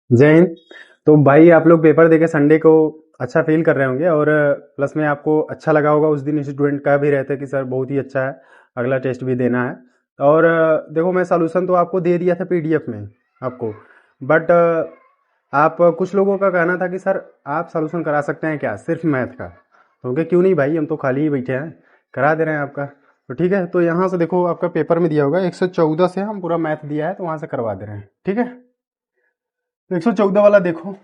जय हिंद। तो भाई आप लोग पेपर देके संडे को अच्छा फील कर रहे होंगे और प्लस में आपको अच्छा लगा होगा। उस दिन स्टूडेंट का भी रहता है कि सर बहुत ही अच्छा है, अगला टेस्ट भी देना है। और देखो मैं सॉल्यूशन तो आपको दे दिया था पीडीएफ में आपको। बट आप कुछ लोगों का कहना था कि सर आप सॉल्यूशन करा सकते हैं क्या सिर्फ मैथ का। तो उनके क्यों नहीं भाई, हम तो खाली ही बैठे हैं, करा दे रहे हैं आपका। तो ठीक है, तो यहाँ से देखो आपका पेपर में दिया होगा 114 से हम पूरा मैथ दिया है, तो वहाँ से करवा दे रहे हैं। ठीक है, तो 114 वाला देखो,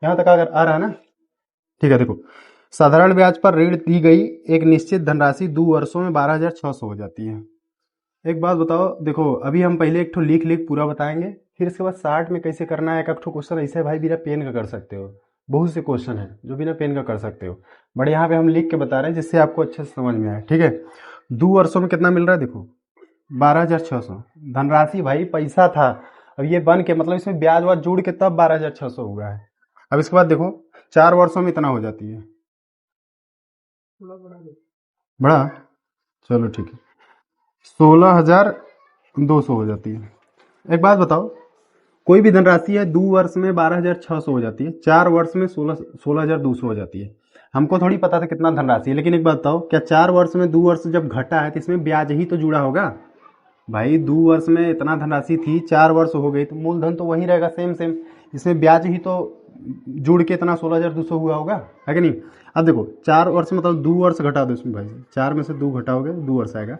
यहाँ तक अगर आ रहा है ना। ठीक है, देखो साधारण ब्याज पर ऋण दी गई एक निश्चित धनराशि 2 वर्षों में 12,600 हो जाती है। एक बात बताओ, देखो अभी हम पहले एक ठो लिख लिख पूरा बताएंगे, फिर इसके बाद 60 में कैसे करना है। एक एक ठो क्वेश्चन ऐसे भाई बिना पेन का कर सकते हो, बहुत से क्वेश्चन है जो बिना पेन का कर सकते हो, बट यहाँ पे हम लिख के बता रहे हैं जिससे आपको अच्छे से समझ में आए। ठीक है, 2 वर्षों में कितना मिल रहा है देखो, 12,600 धनराशि भाई पैसा था। अब ये बन के मतलब इसमें ब्याज वाज जोड़ के तब 12,600 हुआ है। अब इसके बाद देखो 4 वर्षों में इतना हो जाती है। बड़ा, चलो ठीक है, 16,200 हो जाती है। एक बात बताओ, कोई भी धनराशि है 2 वर्ष में 12,600 हो जाती है, 4 वर्ष में 16,200 हो जाती है। हमको थोड़ी पता था कितना धनराशि है, लेकिन एक बात बताओ, क्या 4 वर्ष में 2 वर्ष जब घटा है तो इसमें ब्याज ही तो जुड़ा होगा। भाई 2 वर्ष में इतना धनराशि थी, 4 वर्ष हो गई, तो मूलधन तो वही रहेगा सेम सेम, इसमें ब्याज ही तो जुड़ के इतना 16,200 हुआ होगा, है कि नहीं। अब देखो 4 वर्ष मतलब 2 वर्ष घटा दो इसमें भाई, 4 में से 2 घटाओगे 2 वर्ष आएगा।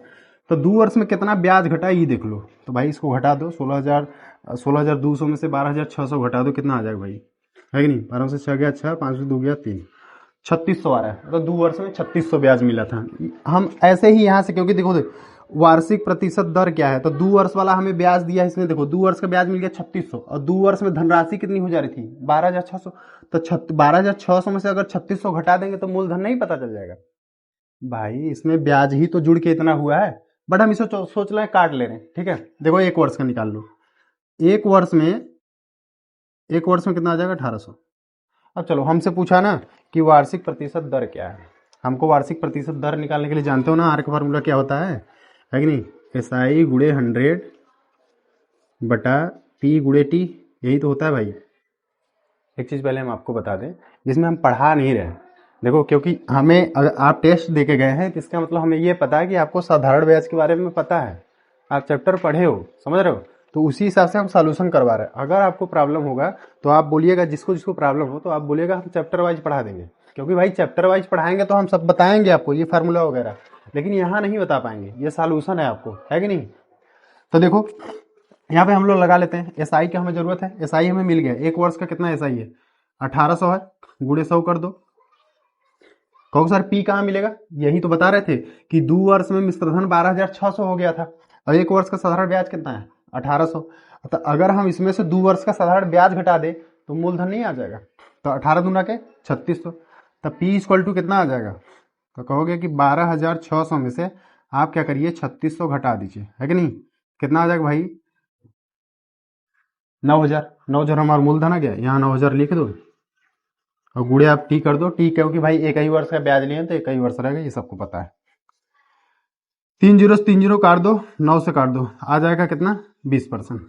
तो 2 वर्ष में कितना ब्याज घटा ये देख लो। तो भाई इसको घटा दो, 16,200 में से 12,600 घटा दो, कितना आ जाएगा भाई, है कि नहीं। 12 से 6 गया 6, 5 से 2 गया 3, 3600 आ रहा है। तो 2 वर्ष में 3600 ब्याज मिला था। हम ऐसे ही यहाँ से, क्योंकि देखो वार्षिक प्रतिशत दर क्या है, तो 2 वर्ष वाला हमें ब्याज दिया है, इसमें देखो 2 वर्ष का ब्याज मिल गया 3600, और 2 वर्ष में धनराशि कितनी हो जा रही थी 12,600। तो 12,600 में से अगर 3600 घटा देंगे तो मूलधन नहीं पता चल जाएगा। भाई इसमें ब्याज ही तो जुड़ के इतना हुआ है, बट हम इसे सोच रहे हैं काट ले रहे हैं। ठीक है, देखो 1 वर्ष का निकाल लो। एक वर्ष में एक वर्ष में कितना आ जाएगा 1800। अब चलो हमसे पूछा ना कि वार्षिक प्रतिशत दर क्या है। हमको वार्षिक प्रतिशत दर निकालने के लिए जानते हो ना, आर का फार्मूला क्या होता है कि नहीं, SI गुणे 100 बटा P गुणे T, यही तो होता है भाई। एक चीज़ पहले हम आपको बता दें, जिसमें हम पढ़ा नहीं रहे, देखो क्योंकि हमें अगर आप टेस्ट दे के गए हैं तो इसका मतलब हमें ये पता है कि आपको साधारण ब्याज के बारे में पता है, आप चैप्टर पढ़े हो, समझ रहे हो। तो उसी हिसाब से हम सॉल्यूशन करवा रहे हैं। अगर आपको प्रॉब्लम होगा तो आप बोलिएगा, जिसको जिसको प्रॉब्लम हो तो आप बोलिएगा, हम चैप्टर वाइज पढ़ा देंगे। क्योंकि भाई चैप्टर वाइज पढ़ाएंगे तो हम सब बताएंगे आपको ये फार्मूला वगैरह, लेकिन यहाँ नहीं बता पाएंगे, ये सॉल्यूशन है आपको, है कि नहीं। तो देखो यहाँ पे हम लोग लगा लेते हैं, SI की हमें जरूरत है, SI हमें मिल गया। 1 वर्ष का कितना SI है 1800 है, गुणे 100 कर दो। कहो सर P कहाँ मिलेगा, यही तो बता रहे थे कि 2 वर्ष में मिश्रधन 12,600 हो गया था, और 1 वर्ष का साधारण ब्याज कितना है 1800। तो अगर हम इसमें से 2 वर्ष का साधारण ब्याज घटा दे तो मूलधन नहीं आ जाएगा। तो 18 दूना के 3600, तो P इक्वल टू कितना आ जाएगा। तो कहोगे कि 12,600 में से आप क्या करिए 3600 घटा दीजिए, है कि नहीं। कितना आ जाएगा भाई 9,000। 9,000 हमारा मूलधन आ गया, यहाँ 9,000 लिख दो और गुड़े आप T कर दो। T क्योंकि भाई एक ही वर्ष का ब्याज लिए तो एक ही वर्ष रहेगा, ये सबको पता है। 3 जीरो से 3 जीरो काट दो, 9 से काट दो, आ जाएगा कितना 20%।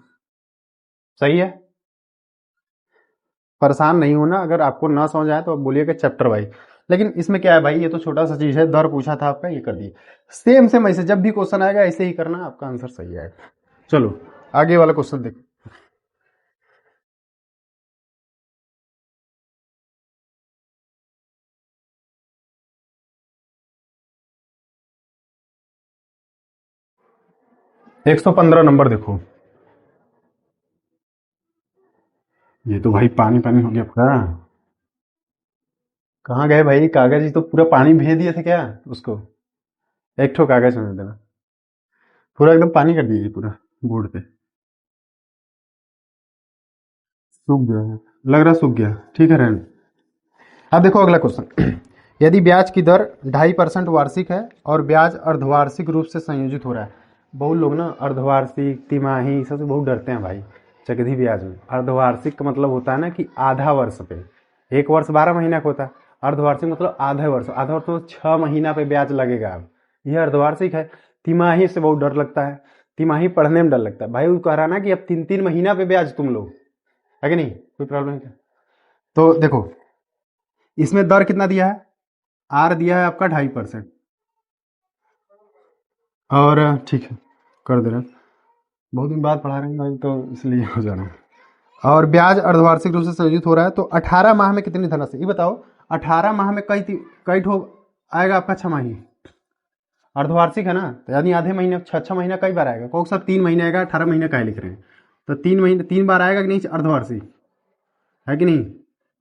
सही है, परेशान नहीं होना, अगर आपको ना समझ आए तो आप बोलिएगा चैप्टर वाइज। लेकिन इसमें क्या है भाई, ये तो छोटा सा चीज है, दर पूछा था आपका, ये कर दिए। सेम सेम ऐसे जब भी क्वेश्चन आएगा ऐसे ही करना, आपका आंसर सही आएगा। चलो आगे वाला क्वेश्चन देखो। 115 नंबर देखो। ये तो भाई पानी पानी हो गया पूरा। कहाँ गए भाई कागज, ही तो पूरा पानी भेज दिए थे क्या उसको। एक ठो कागज में देना, पूरा एकदम पानी कर दीजिए पूरा बोर्ड पे। सूख गया है, लग रहा सूख गया, ठीक है रहने। अब देखो अगला क्वेश्चन। यदि ब्याज की दर 2.5% वार्षिक है और ब्याज अर्धवार्षिक रूप से संयोजित हो रहा है। बहुत लोग ना अर्धवार्षिक तिमाही सबसे बहुत डरते हैं भाई चक्रवृद्धि ब्याज में। अर्धवार्षिक का मतलब होता है ना कि आधा वर्ष पे, 1 वर्ष 12 महीना का होता है, अर्धवार्षिक मतलब आधे वर्ष, आधा वर्ष मतलब 6 महीना पे ब्याज लगेगा। अब यह अर्धवार्षिक है। तिमाही से बहुत डर लगता है, तिमाही पढ़ने में डर लगता है भाई। वो कह रहा ना कि अब 3-3 महीना पे ब्याज तुम लोग, है कि नहीं, कोई प्रॉब्लम क्या? तो देखो इसमें दर कितना दिया है, आर दिया है आपका 2.5%, और ठीक है कर दे रहे हैं, बहुत दिन बाद पढ़ा रहे हैं भाई तो इसलिए हो जा रहा है। और ब्याज अर्धवार्षिक रूप से संयोजित हो रहा है, तो 18 माह में कितनी धनराशि, ये बताओ। 18 माह में कई ठो आएगा आपका छमाही, अर्धवार्षिक है ना, तो यानी आधे महीने, 6 महीना कई बार आएगा, कौन सा 3 महीने आएगा, 18 महीने का लिख रहे हैं, तो 3 महीने 3 बार आएगा कि नहीं अर्धवार्षिक, है कि नहीं।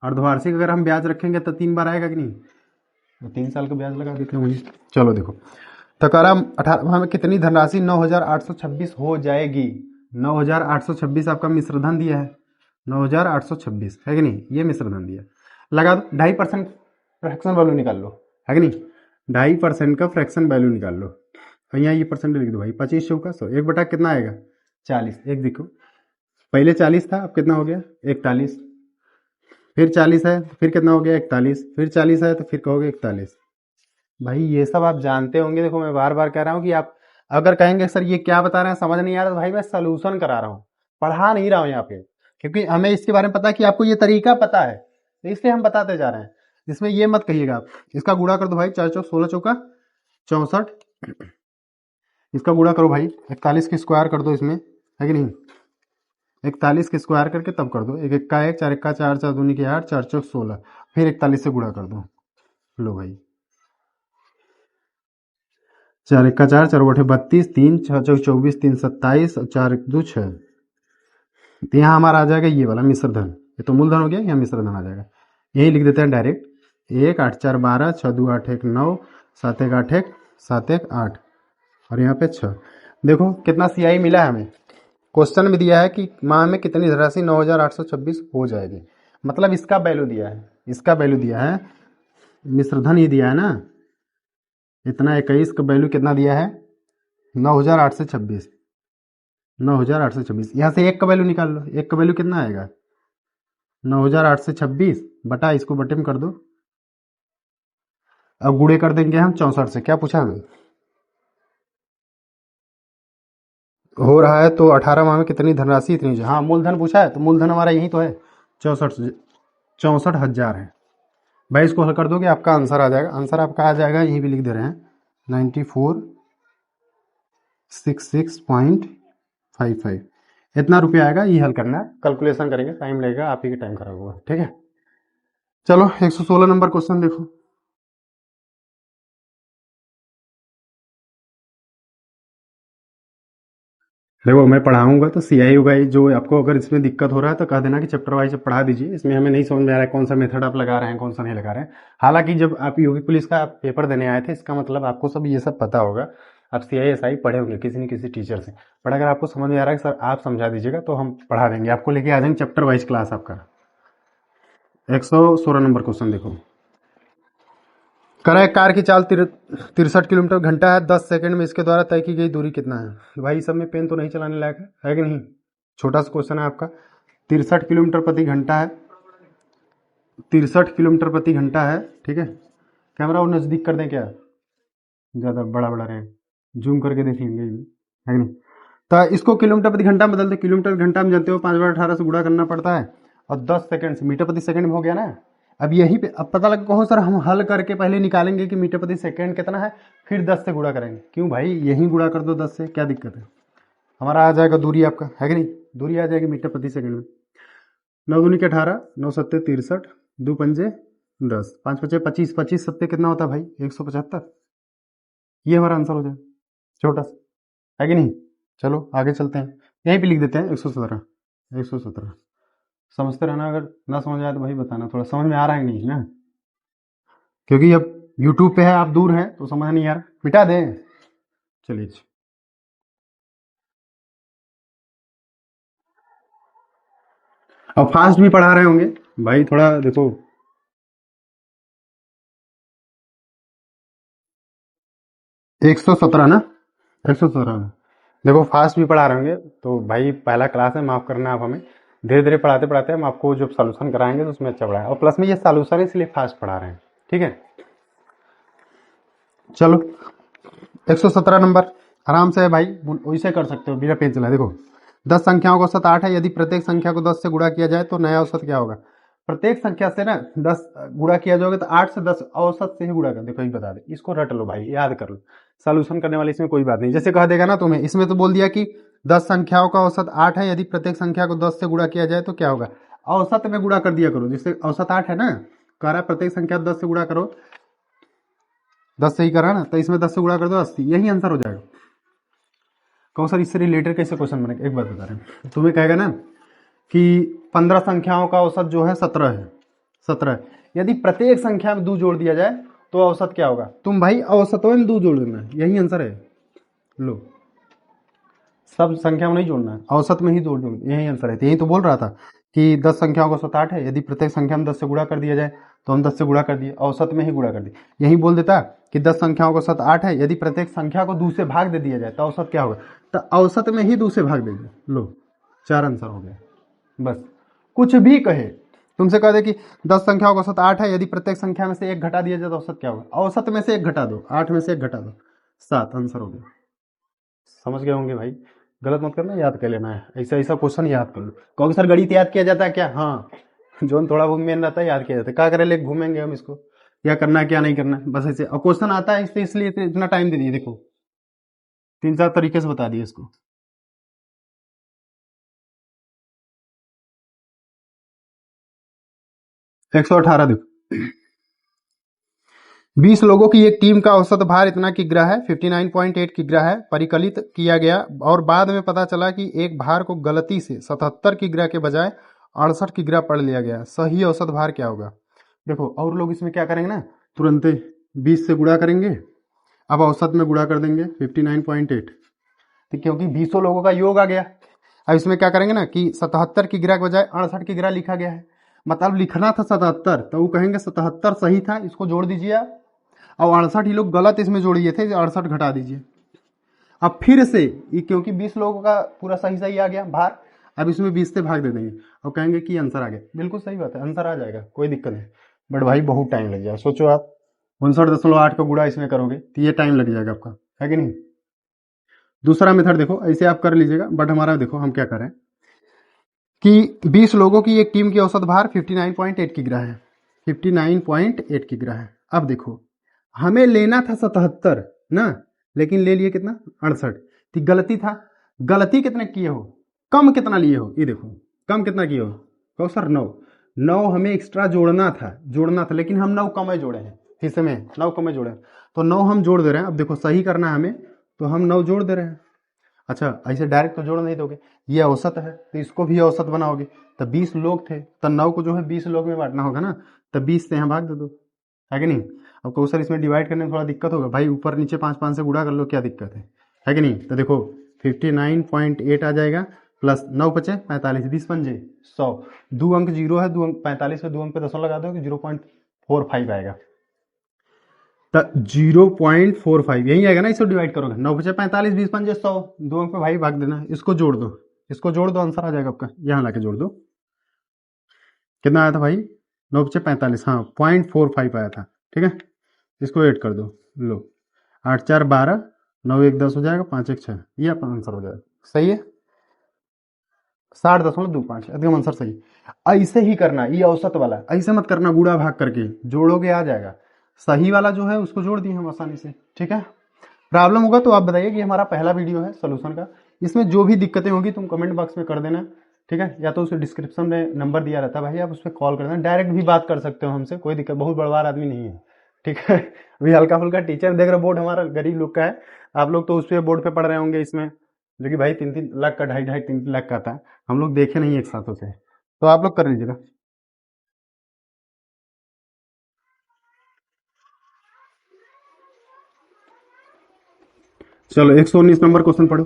अर्धवार्षिक अगर हम ब्याज रखेंगे तो 3 बार आएगा कि नहीं, तो 3 साल का ब्याज लगा देते हैं वही। चलो देखो, तो कह रहा 18 माह में कितनी धनराशि 9,826 हो जाएगी। 9,826 आपका मिश्रधन दिया है, 9,826 है कि नहीं, ये मिश्रधन दिया, लगा दो 2.5% फ्रैक्शन वैल्यू निकाल लो, है कि नहीं, 2.5% का फ्रैक्शन वैल्यू निकाल लो, और यहाँ ये परसेंट लिख दो भाई, 25 चौका 100, 1 बटा कितना आएगा 40, एक देखो पहले 40 था, अब कितना हो गया 41, फिर 40 है तो फिर कितना हो गया 41, फिर 40 है तो फिर कहोगे 41। भाई ये सब आप जानते होंगे, देखो मैं बार बार कह रहा हूँ कि आप अगर कहेंगे सर ये क्या बता रहे हैं समझ नहीं आ रहा, तो भाई मैं सोल्यूशन करा रहा हूँ, पढ़ा नहीं रहा हूँ यहाँ पे, क्योंकि हमें इसके बारे में पता है कि आपको ये तरीका पता है, तो इसलिए हम बताते जा रहे हैं। इसमें ये मत कहिएगा आप, इसका गुणा कर दो भाई, 4 चौक 16 चौका 64, इसका गुणा करो भाई, 41 के स्क्वायर कर दो इसमें, है कि नहीं, 41 के स्क्वायर करके तब कर दो, 1 का 1, 4 का 4, 4 दूनी के 8, 4 चौक 16, फिर 41 से गुणा कर दो, लो भाई 4 1 का 4, 4 बटे 32, 3 6 चौक 24, 3 27, 4 1 2 6, तो यहाँ हमारा आ जाएगा ये वाला मिश्रधन, ये तो मूलधन हो गया, यहाँ मिश्रधन आ जाएगा, यही लिख देते हैं डायरेक्ट, 1 8 4 12, 6 2 8 1 9, 7 1 8 1 7 1 8, और यहाँ पे 6। देखो कितना CI मिला है हमें, क्वेश्चन में दिया है कि माह में कितनी धनराशि 9,826 हो जाएगी, मतलब इसका वैल्यू दिया है, इसका वैल्यू दिया है, मिश्रधन ये दिया है ना, इतना 21 का वैल्यू कितना दिया है 9,826, 9,826, यहाँ से 1 का वैल्यू निकाल लो, 1 का वैल्यू कितना आएगा 9,826 बटा, इसको बटे में कर दो, अब गुणे कर देंगे हम 64 से, क्या पूछा हमें, हो रहा है तो 18 माह में कितनी धनराशि इतनी, हाँ मूलधन पूछा है, तो मूलधन हमारा यही तो है 64,000 है भाई, इसको हल कर दोगे आपका आंसर आ जाएगा, आंसर आपका आ जाएगा, यहीं भी लिख दे रहे हैं 9466.55, इतना रुपया आएगा, ये हल करना है, कैलकुलेशन करेंगे, टाइम लगेगा, आप ही का टाइम खराब होगा, ठीक है। चलो 116 नंबर क्वेश्चन देखो, देखो मैं पढ़ाऊंगा तो CI होगा, जो आपको अगर इसमें दिक्कत हो रहा है तो कह देना कि चैप्टर वाइज पढ़ा दीजिए, इसमें हमें नहीं समझ में आ रहा है कौन सा मेथड आप लगा रहे हैं कौन सा नहीं लगा रहे हैं। हालांकि जब आप यूपी पुलिस का पेपर देने आए थे, इसका मतलब आपको सब ये सब पता होगा, आप CI SI पढ़े होंगे किसी न किसी टीचर से, बट अगर आपको समझ में आ रहा है कि सर आप समझा दीजिएगा तो हम पढ़ा देंगे, आपको लेके आ जाएंगे चैप्टर वाइज क्लास आपका। 116 नंबर क्वेश्चन देखो, करें कार की चाल 63 किलोमीटर घंटा है, 10 सेकंड में इसके द्वारा तय की गई दूरी कितना है। भाई सब में पेन तो नहीं चलाने लायक है कि नहीं, छोटा सा क्वेश्चन है आपका, 63 किलोमीटर प्रति घंटा है, 63 किलोमीटर प्रति घंटा है, ठीक है। कैमरा वो नज़दीक कर दें क्या, ज़्यादा बड़ा बड़ा रहे, जूम करके देखेंगे, है कि नहीं। तो इसको किलोमीटर प्रति घंटा में बदल दे, किलोमीटर घंटा में जानते हो 5/18 से गुणा करना पड़ता है, और 10 सेकंड से मीटर प्रति सेकंड में हो गया ना। अब यही पे अब पता लगा कहो सर हम हल करके पहले निकालेंगे कि मीटर प्रति सेकंड कितना है, फिर 10 से गुणा करेंगे, क्यों भाई यही गुणा कर दो 10 से, क्या दिक्कत है, हमारा आ जाएगा दूरी आपका, है कि नहीं, दूरी आ जाएगी मीटर प्रति सेकंड में। 9 दूनी के 18, 9 सत्ते 63, 2 पंजे 10, 5 पचे 25, 25 सत्ते कितना होता है भाई 175, ये हमारा आंसर हो जाए, छोटा सा, है कि नहीं। चलो आगे चलते हैं, यहीं पे लिख देते हैं 117, 117 समझते रहना, अगर ना समझ आए तो भाई बताना, थोड़ा समझ में आ रहा है नहीं ना, क्योंकि अब YouTube पे है, आप दूर हैं तो समझ नहीं आ रहा, मिटा दें, चलिए। अब फास्ट भी पढ़ा रहे होंगे भाई, थोड़ा देखो, एक सौ सत्रह ना, 117 देखो फास्ट भी पढ़ा रहे होंगे, तो भाई पहला क्लास है, माफ़ करना आप हमें, धीरे धीरे पढ़ाते पढ़ाते हम आपको जब सॉल्यूशन कराएंगे तो उसमें अच्छा पढ़ाएं, और प्लस में ये सॉल्यूशन है इसलिए फास्ट पढ़ा रहे हैं, ठीक है। चलो 117 नंबर, आराम से है भाई, वैसे कर सकते हो बिना पेन चलाए। देखो 10 संख्याओं का औसत 8 है, यदि प्रत्येक संख्या को 10 से गुणा किया जाए तो नया औसत क्या होगा। प्रत्येक संख्या से ना 10 गुणा किया जाओगे तो 8 से 10 औसत से ही गुणा कर। देखो ये बता दे, इसको रट लो भाई, याद कर लो। सॉल्यूशन करने वाले इसमें कोई बात नहीं। जैसे कह देगा ना तुम्हें, इसमें तो बोल दिया कि 10 संख्याओं का औसत 8 है, यदि प्रत्येक संख्या को 10 से गुणा किया जाए तो क्या होगा। औसत में गुणा कर दिया करो, जैसे औसत 8 है ना, कह रहा है प्रत्येक संख्या 10 से गुणा करो, 10 से ही करा ना, तो इसमें 10 से गुणा कर दो 80, यही आंसर हो जाएगा। कहो सर इससे रिलेटेड कैसे क्वेश्चन बनेगा, एक बात बता रहे हैं। तुम्हें कहेगा ना कि 15 संख्याओं का औसत जो है 17 है, 17 है, यदि प्रत्येक संख्या में 2 जोड़ दिया जाए तो औसत क्या होगा। तुम भाई औसतों में 2 जोड़ देना है, यही आंसर है। लो, सब संख्या में नहीं जोड़ना है, औसत में ही जोड़ दो, यही आंसर है। तो यही तो बोल रहा था कि 10 संख्याओं का औसत 8 है, यदि प्रत्येक संख्या में 10 से गुणा कर दिया जाए तो हम 10 से गुणा कर दिए, औसत में ही गुणा कर दिए। यही बोल देता कि 10 संख्याओं का औसत 8 है, यदि प्रत्येक संख्या को 2 से भाग दे दिया जाए तो औसत क्या होगा, तो औसत में ही 2 से भाग दे दिया। लो 4 आंसर हो गया। बस कुछ भी कहे, तुमसे कह दे कि 10 संख्याओं का औसत 8 है, यदि प्रत्येक संख्या में से 1 घटा दिया जाए तो औसत क्या होगा, औसत में से 1 घटा दो, 8 में से 1 घटा दो, 7 आंसर हो गया। समझ गए होंगे भाई, गलत मत करना, याद कर लेना है, ऐसा ऐसा क्वेश्चन याद कर लो। कहोगे सर गणित याद किया जाता है क्या, हाँ जो थोड़ा बहुत मेन रहता है याद किया जाता है, क्या करें ले घूमेंगे हम इसको, क्या करना है क्या नहीं करना है, बस ऐसे। और क्वेश्चन आता है इसलिए इतना टाइम दे दिए, देखो 3-4 तरीके से बता दिए इसको। 118 देखो, 20 लोगों की एक टीम का औसत भार इतना किग्रा है, 59.8 किग्रा है, परिकलित किया गया और बाद में पता चला कि एक भार को गलती से 77 किग्रा के बजाय 68 किग्रा पढ़ लिया गया, सही औसत भार क्या होगा। देखो और लोग इसमें क्या करेंगे ना, तुरंत 20 से गुणा करेंगे, अब औसत में गुणा कर देंगे 59.8, तो क्योंकि 20 लोगों का योग आ गया। अब इसमें क्या करेंगे ना कि 77 किग्रा के बजाय 68 किग्रा लिखा गया है, मतलब लिखना था 77, तो वो कहेंगे 77 सही था, इसको जोड़ दीजिए आप। और 68 ही लोग गलत इसमें जोड़ दिए थे, 68 घटा दीजिए। अब फिर से क्योंकि 20 लोगों का पूरा सही सही आ गया भार, अब इसमें 20 से भाग दे देंगे और कहेंगे कि आंसर आ गया। बिल्कुल सही बात है, आंसर आ जाएगा, कोई दिक्कत नहीं। बट भाई बहुत टाइम लग जाएगा, सोचो आप 59.8 का गुणा इसमें करोगे तो ये टाइम लग जाएगा आपका, है कि नहीं। दूसरा मेथड देखो, ऐसे आप कर लीजिएगा, बट हमारा देखो हम क्या करें कि 20 लोगों की एक टीम की औसत भार 59.8 किग्रा है, 59.8 किग्रा है। अब देखो हमें लेना था 77 ना, लेकिन ले लिए कितना 68, तो गलती था। गलती कितने किए हो, कम कितना लिए हो, ये देखो कम कितना किए हो, कहो सर 9, 9 हमें एक्स्ट्रा जोड़ना था, लेकिन हम 9 कम जोड़े हैं, इसमें 9 कम जोड़े हैं, तो 9 हम जोड़ दे रहे हैं। अब देखो सही करना है हमें, तो हम 9 जोड़ दे रहे हैं। अच्छा ऐसे डायरेक्ट तो जोड़ नहीं दोगे, ये औसत है तो इसको भी औसत बनाओगे, तो 20 लोग थे तो 9 को जो है 20 लोग में बांटना होगा ना, तो 20 से यहाँ भाग दे दो, है कि नहीं। अब कहो सर इसमें डिवाइड करने में थोड़ा दिक्कत होगा, भाई ऊपर नीचे 5-5 से गुणा कर लो, क्या दिक्कत है कि नहीं। तो देखो 59.8 आ जाएगा, प्लस 9 बचे 45, 20 पंजे 100, 2 अंक 0 है, 2 अंक 45 में 2 अंक पे 10 लगा दो, 0.45 आएगा, तो 0.45 यही आएगा ना, इसको डिवाइड करोगे, 9 बचे 45, 20 पंजे 100, 2 अंक पे भाई भाग देना, इसको जोड़ दो, आंसर आ जाएगा आपका, यहाँ लाके जोड़ दो। कितना आया था भाई, 9 बचे 45, हाँ 0.45 आया था, ठीक है। इसको ऐड कर दो, लो 8 4 12, 9 1 10 हो जाएगा, 5 1 6, ये अपना आंसर हो जाएगा, सही है 60.25, एकदम आंसर सही। ऐसे ही करना, ये औसत वाला ऐसे मत करना, गुणा भाग करके जोड़ोगे आ जाएगा, सही वाला जो है उसको जोड़ दिए हम आसानी से, ठीक है। प्रॉब्लम होगा तो आप बताइए, कि हमारा पहला वीडियो है सोल्यूशन का, इसमें जो भी दिक्कतें होगी तुम कमेंट बॉक्स में कर देना, ठीक है, या तो उसे डिस्क्रिप्शन में नंबर दिया रहता है भाई, आप उस पर कॉल कर देना, डायरेक्ट भी बात कर सकते हो हमसे, कोई दिक्कत, बहुत बड़वार आदमी नहीं है, ठीक है। अभी हल्का फुल्का टीचर देख रहे, बोर्ड हमारा गरीब लोग का है, आप लोग तो उस पर बोर्ड पे पढ़ रहे होंगे इसमें, जो कि भाई 3-3 लाख का, 2.5-2.5 3 लाख का आता है, हम लोग देखे नहीं एक साथ उसे, तो आप लोग कर लीजिएगा। चलो 119 नंबर क्वेश्चन पढ़ो।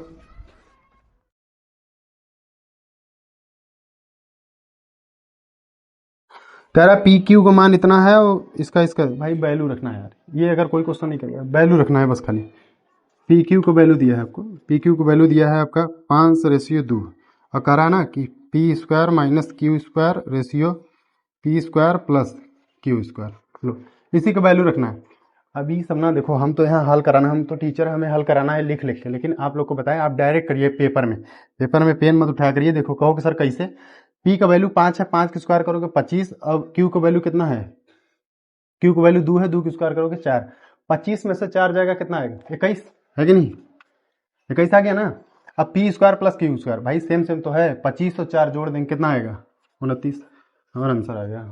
कह रहा पी क्यू का मान इतना है और इसका भाई वैल्यू रखना है यार, ये अगर कोई क्वेश्चन नहीं करेगा वैल्यू रखना है बस खाली। पी क्यू को वैल्यू दिया है आपको, पी क्यू को वैल्यू दिया है आपका 5:2, और कह रहा ना कि P square minus Q square ratio P square plus Q square, लो इसी का वैल्यू रखना है। अभी सब ना देखो, हम तो यहाँ हल कराना, हम तो टीचर, हमें हल कराना है लिख लिख के, लेकिन आप लोग को बताएं, आप डायरेक्ट करिए पेपर में। पेपर में पेन मत उठाया करिए। देखो कहो कि सर कैसे, पी का वैल्यू 5 है, 5 की स्क्वायर करोगे 25, अब क्यू का वैल्यू कितना है, क्यू का वैल्यू 2 है, 2 की स्क्वायर करोगे 4, 25 में से 4 जाएगा कितना आएगा, 21, है कि नहीं, 21 आ गया ना। अब P square plus Q square, भाई सेम सेम तो है, 25 और 4 जोड़ देंगे कितना आएगा, 29, हमारा आंसर आ गया।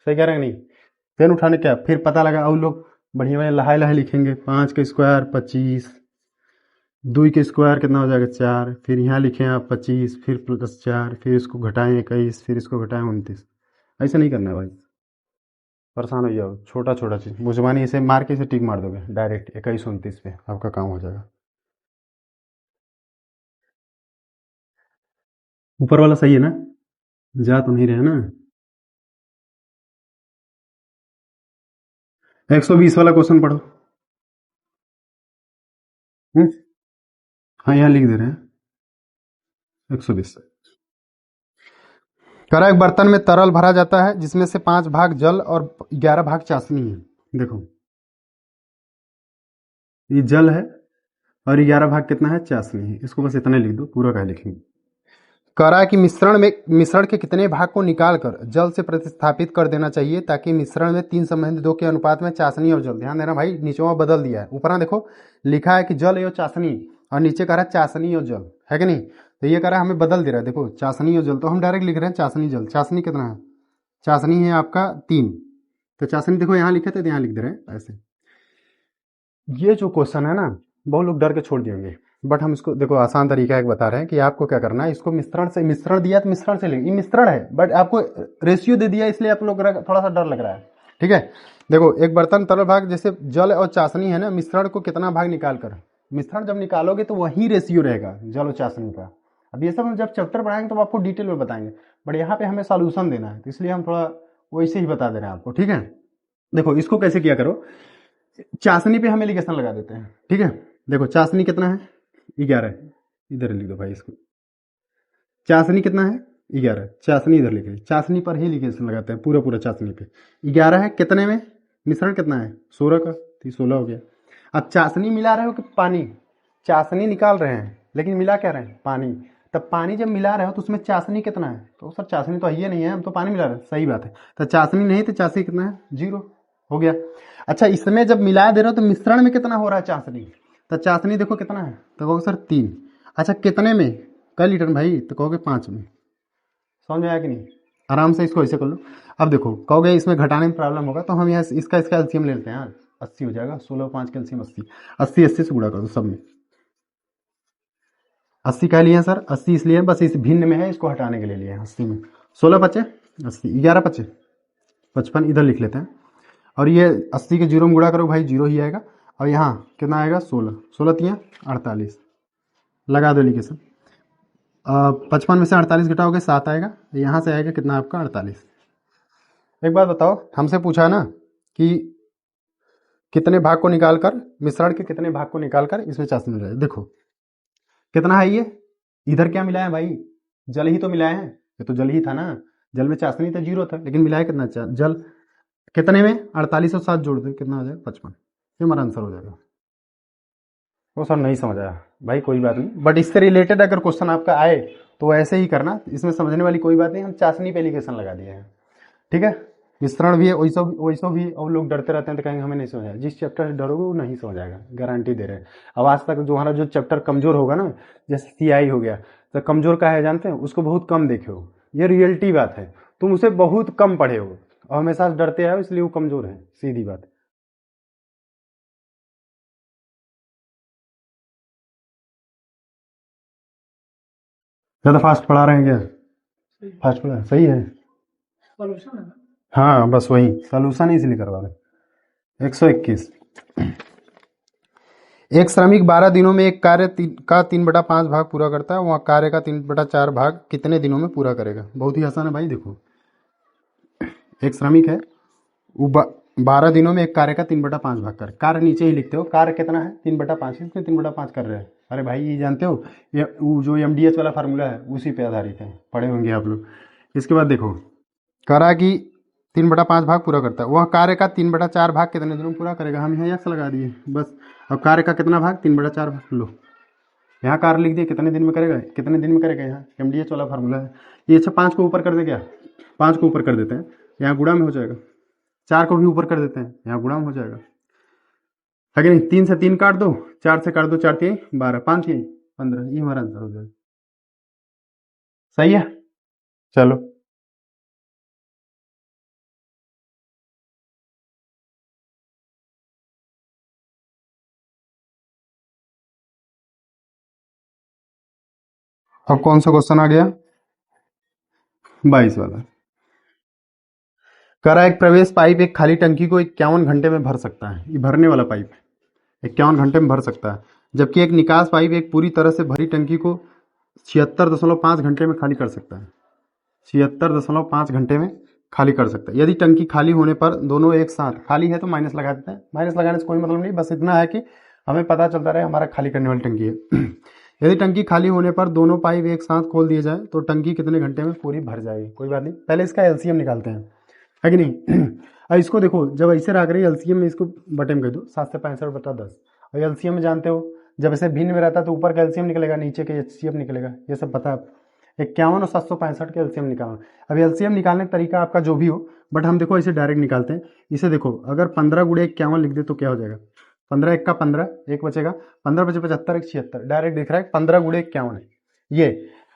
सही कह रहे हैं नहीं, पेन उठाने क्या, फिर पता लगा और लोग बढ़िया बढ़िया लहाए लहाए लिखेंगे, 5 का स्क्वायर 25, 2 के स्क्वायर कितना हो जाएगा 4, फिर यहाँ लिखें आप 25, फिर प्लस 4, फिर इसको घटाएं 21, फिर इसको घटाएं 29। ऐसा नहीं करना है भाई, परेशान हो जाओ, छोटा छोटा चीज़ मुझबानी इसे मार के इसे टिक मार दोगे डायरेक्ट 21 29 पे, आपका काम हो जाएगा। ऊपर वाला सही है ना, जा तो नहीं रहे ना। 120 वाला क्वेश्चन पढ़ो। हम्म? हाँ यहाँ लिख दे रहे हैं 120। करा एक बर्तन में तरल भरा जाता है जिसमें से 5 भाग जल और 11 भाग चाशनी है। देखो ये जल है और 11 भाग कितना है, चाशनी है। इसको बस इतना लिख दो, पूरा क्या लिखेंगे। करा कि मिश्रण के कितने भाग को निकालकर जल से प्रतिस्थापित कर देना चाहिए ताकि मिश्रण में 3 संबंधित 2 के अनुपात में चाशनी और जल, ध्यान देना भाई, नीचे बदल दिया है, ऊपर देखो लिखा है कि जल और चाशनी, और नीचे कह रहा है चाशनी और जल, है कि नहीं, तो ये कह रहा है हमें बदल दे रहा है, देखो चाशनी और जल, तो हम डायरेक्ट लिख रहे हैं चाशनी जल। चाशनी कितना है, चाशनी है आपका 3, तो चाशनी देखो यहाँ लिखे थे तो यहाँ लिख दे रहे हैं ऐसे। ये जो क्वेश्चन है ना, बहुत लोग डर के छोड़ दिएंगे, बट हम इसको देखो आसान तरीका एक बता रहे हैं कि आपको क्या करना है, इसको मिश्रण से, मिश्रण दिया तो मिश्रण से लेंगे, ये मिश्रण है बट आपको रेशियो दे दिया इसलिए आप लोग थोड़ा सा डर लग रहा है, ठीक है। देखो एक बर्तन तरल भाग जैसे जल और चाशनी है ना, मिश्रण को कितना भाग निकाल कर, मिश्रण जब निकालोगे तो वही रेशियो रहेगा जल और चाशनी का। अब ये सब हम जब चैप्टर पढ़ाएंगे तो आपको डिटेल में बताएंगे, बट यहाँ पे हमें सॉल्यूशन देना है, तो इसलिए हम थोड़ा वैसे ही बता दे रहे हैं आपको, ठीक है। देखो इसको कैसे किया करो, चाशनी पे हम एलिगेशन लगा देते हैं, ठीक है। देखो चाशनी कितना है, 11, इधर लिख दो भाई इसको, चाशनी कितना है 11, चाशनी इधर लिखे, चाशनी पर ही एलिगेशन लगाते हैं, पूरा पूरा चाशनी पे 11 है, कितने में, मिश्रण कितना है 16 का, तो 16 हो गया। अब चाशनी मिला रहे हो कि पानी, चाशनी निकाल रहे हैं लेकिन मिला क्या रहे हैं, पानी, तब पानी जब मिला रहे हो तो उसमें चाशनी कितना है, तो सर चाशनी तो ये नहीं है, हम तो पानी मिला रहे हैं, सही बात है, तो चाशनी नहीं तो चाशनी कितना है 0 हो गया। अच्छा इसमें जब मिला दे रहे हो तो मिश्रण में कितना हो रहा है चाशनी, तो चाशनी देखो कितना है, तो कहोगे सर 3, अच्छा कितने में, कई लीटर भाई, तो कहोगे 5 में, समझ में आया कि नहीं, आराम से इसको ऐसे कर लो। अब देखो कहोगे इसमें घटाने में प्रॉब्लम होगा, तो हम यहाँ इसका एलसीएम ले लेते हैं यार, 80 हो जाएगा, 16 5 का एलसीएम 80, 80 80 से गुणा कर दो सब में, 80 क्या लिए सर, 80 इसलिए बस इस भिन्न में है, इसको हटाने के लिए लिए 80 में, 16 बचे 80, 11 बचे 55, इधर लिख लेते हैं, और ये 80 के 0 में गुणा करो भाई 0 ही आएगा, और यहाँ कितना आएगा 16, 16 तियाँ 48, लगा दो एलिगेशन। 55 में से 48 घटाओगे 7 आएगा, यहाँ से आएगा कितना आपका 48। एक बात बताओ, हमसे पूछा है ना कि कितने भाग को निकालकर, मिश्रण के कितने भाग को निकालकर इसमें चाशनी मिल जाए, देखो कितना है ये, इधर क्या मिला है भाई, जल ही तो मिलाए हैं, ये तो जल ही था ना, जल में चाशनी तो 0 था, लेकिन मिलाया कितना जल, कितने में 48 और 7 जोड़ दो कितना हो जाएगा 55, ये हमारा आंसर हो जाएगा। वो सर नहीं समझ आया भाई, कोई बात नहीं, बट इससे रिलेटेड अगर क्वेश्चन आपका आए तो ऐसे ही करना, इसमें समझने वाली कोई बात नहीं, हम चाशनी पे एलिगेशन लगा दिए हैं, ठीक है। मिश्रण भी है वैसा वैसा भी, और लोग डरते रहते हैं तो कहेंगे हमें नहीं समझ आया, जिस चैप्टर से डरोगे वो नहीं समझ आएगा, गारंटी दे रहे हैं। अब आज तक जो हमारा जो चैप्टर कमजोर होगा ना, जैसे सीआई हो गया, तो कमजोर का है जानते हैं, उसको बहुत कम देखे हो, ये रियलिटी बात है, तुम उसे बहुत कम पढ़े हो और हमेशा डरते आए हो, इसलिए वो कमजोर है, सीधी बात। ज़्यादा फास्ट पढ़ा रहे हैं क्या, फास्ट पढ़ा सही है, हाँ बस वही सोल्यूशन ही इसलिए करवा रहे। 121, एक श्रमिक 12 दिनों में एक कार्य का 3/5 भाग पूरा करता है, वहाँ कार्य का 3/4 भाग कितने दिनों में पूरा करेगा। बहुत ही आसान है भाई, देखो एक श्रमिक है, वो 12 दिनों में एक कार्य का 3/5 भाग कर, कार्य नीचे ही लिखते हो, कार्य कितना है 3/5, इसमें 3/5 कर रहे हैं, अरे भाई ये जानते हो, ये वो जो MDH वाला फार्मूला है उसी पे आधारित है, पढ़े होंगे आप लोग। इसके बाद देखो करा कि 3/5 भाग पूरा करता है। वह कार्य का 3/4 भाग कितने दिनों में पूरा करेगा? हम यहाँ यक्स लगा दिए बस। अब कार्य का कितना भाग? 3/4 भाग। लो यहाँ कार्य लिख दिए, कितने दिन में करेगा, कितने दिन में करेगा। यहाँ MDH वाला फार्मूला है ये। अच्छा 5 को ऊपर कर दे, क्या 5 को ऊपर कर देते हैं, यहाँ गुणा में हो जाएगा। 4 को भी ऊपर कर देते हैं, यहाँ गुणा में हो जाएगा, है कि नहीं। 3 से 3 काट दो, 4 से काट दो, 4 3 12, 5 3 15, ये हमारा आंसर हो जाएगा। सही है, चलो। अब कौन सा क्वेश्चन आ गया? 22 वाला। करा एक प्रवेश पाइप एक खाली टंकी को 51 घंटे में भर सकता है। ये भरने वाला पाइप 51 घंटे में भर सकता है, जबकि एक निकास पाइप एक पूरी तरह से भरी टंकी को 76.5 घंटे में खाली कर सकता है। 76.5 घंटे में खाली कर सकता है। यदि टंकी खाली होने पर दोनों एक साथ, खाली है तो माइनस लगा देते हैं, माइनस लगाने से कोई मतलब नहीं, बस इतना है कि हमें पता चलता रहे हमारा खाली करने वाली टंकी है। यदि टंकी खाली होने पर दोनों पाइप एक साथ खोल दिए जाए तो टंकी कितने घंटे में पूरी भर जाएगी? कोई बात नहीं, पहले इसका LCM निकालते हैं, है कि नहीं। अब इसको देखो, जब ऐसे रख रही LCM में इसको बटे में कह दो, 7 से 65/10। और LCM में जानते हो जब ऐसे भिन्न में रहता है तो ऊपर का LCM निकलेगा, नीचे के HCF निकलेगा, ये सब पता है। 51 और 765 के LCM निकालना। अब LCM निकालने का तरीका आपका जो भी हो, बट हम देखो इसे डायरेक्ट निकालते हैं। इसे देखो, अगर 15 गुणे 51 लिख दे तो क्या हो जाएगा? 15 1 का 15, एक बचेगा, 15 बचे 75, 1 76, डायरेक्ट दिख रहा है 15 गुणे 51 है ये।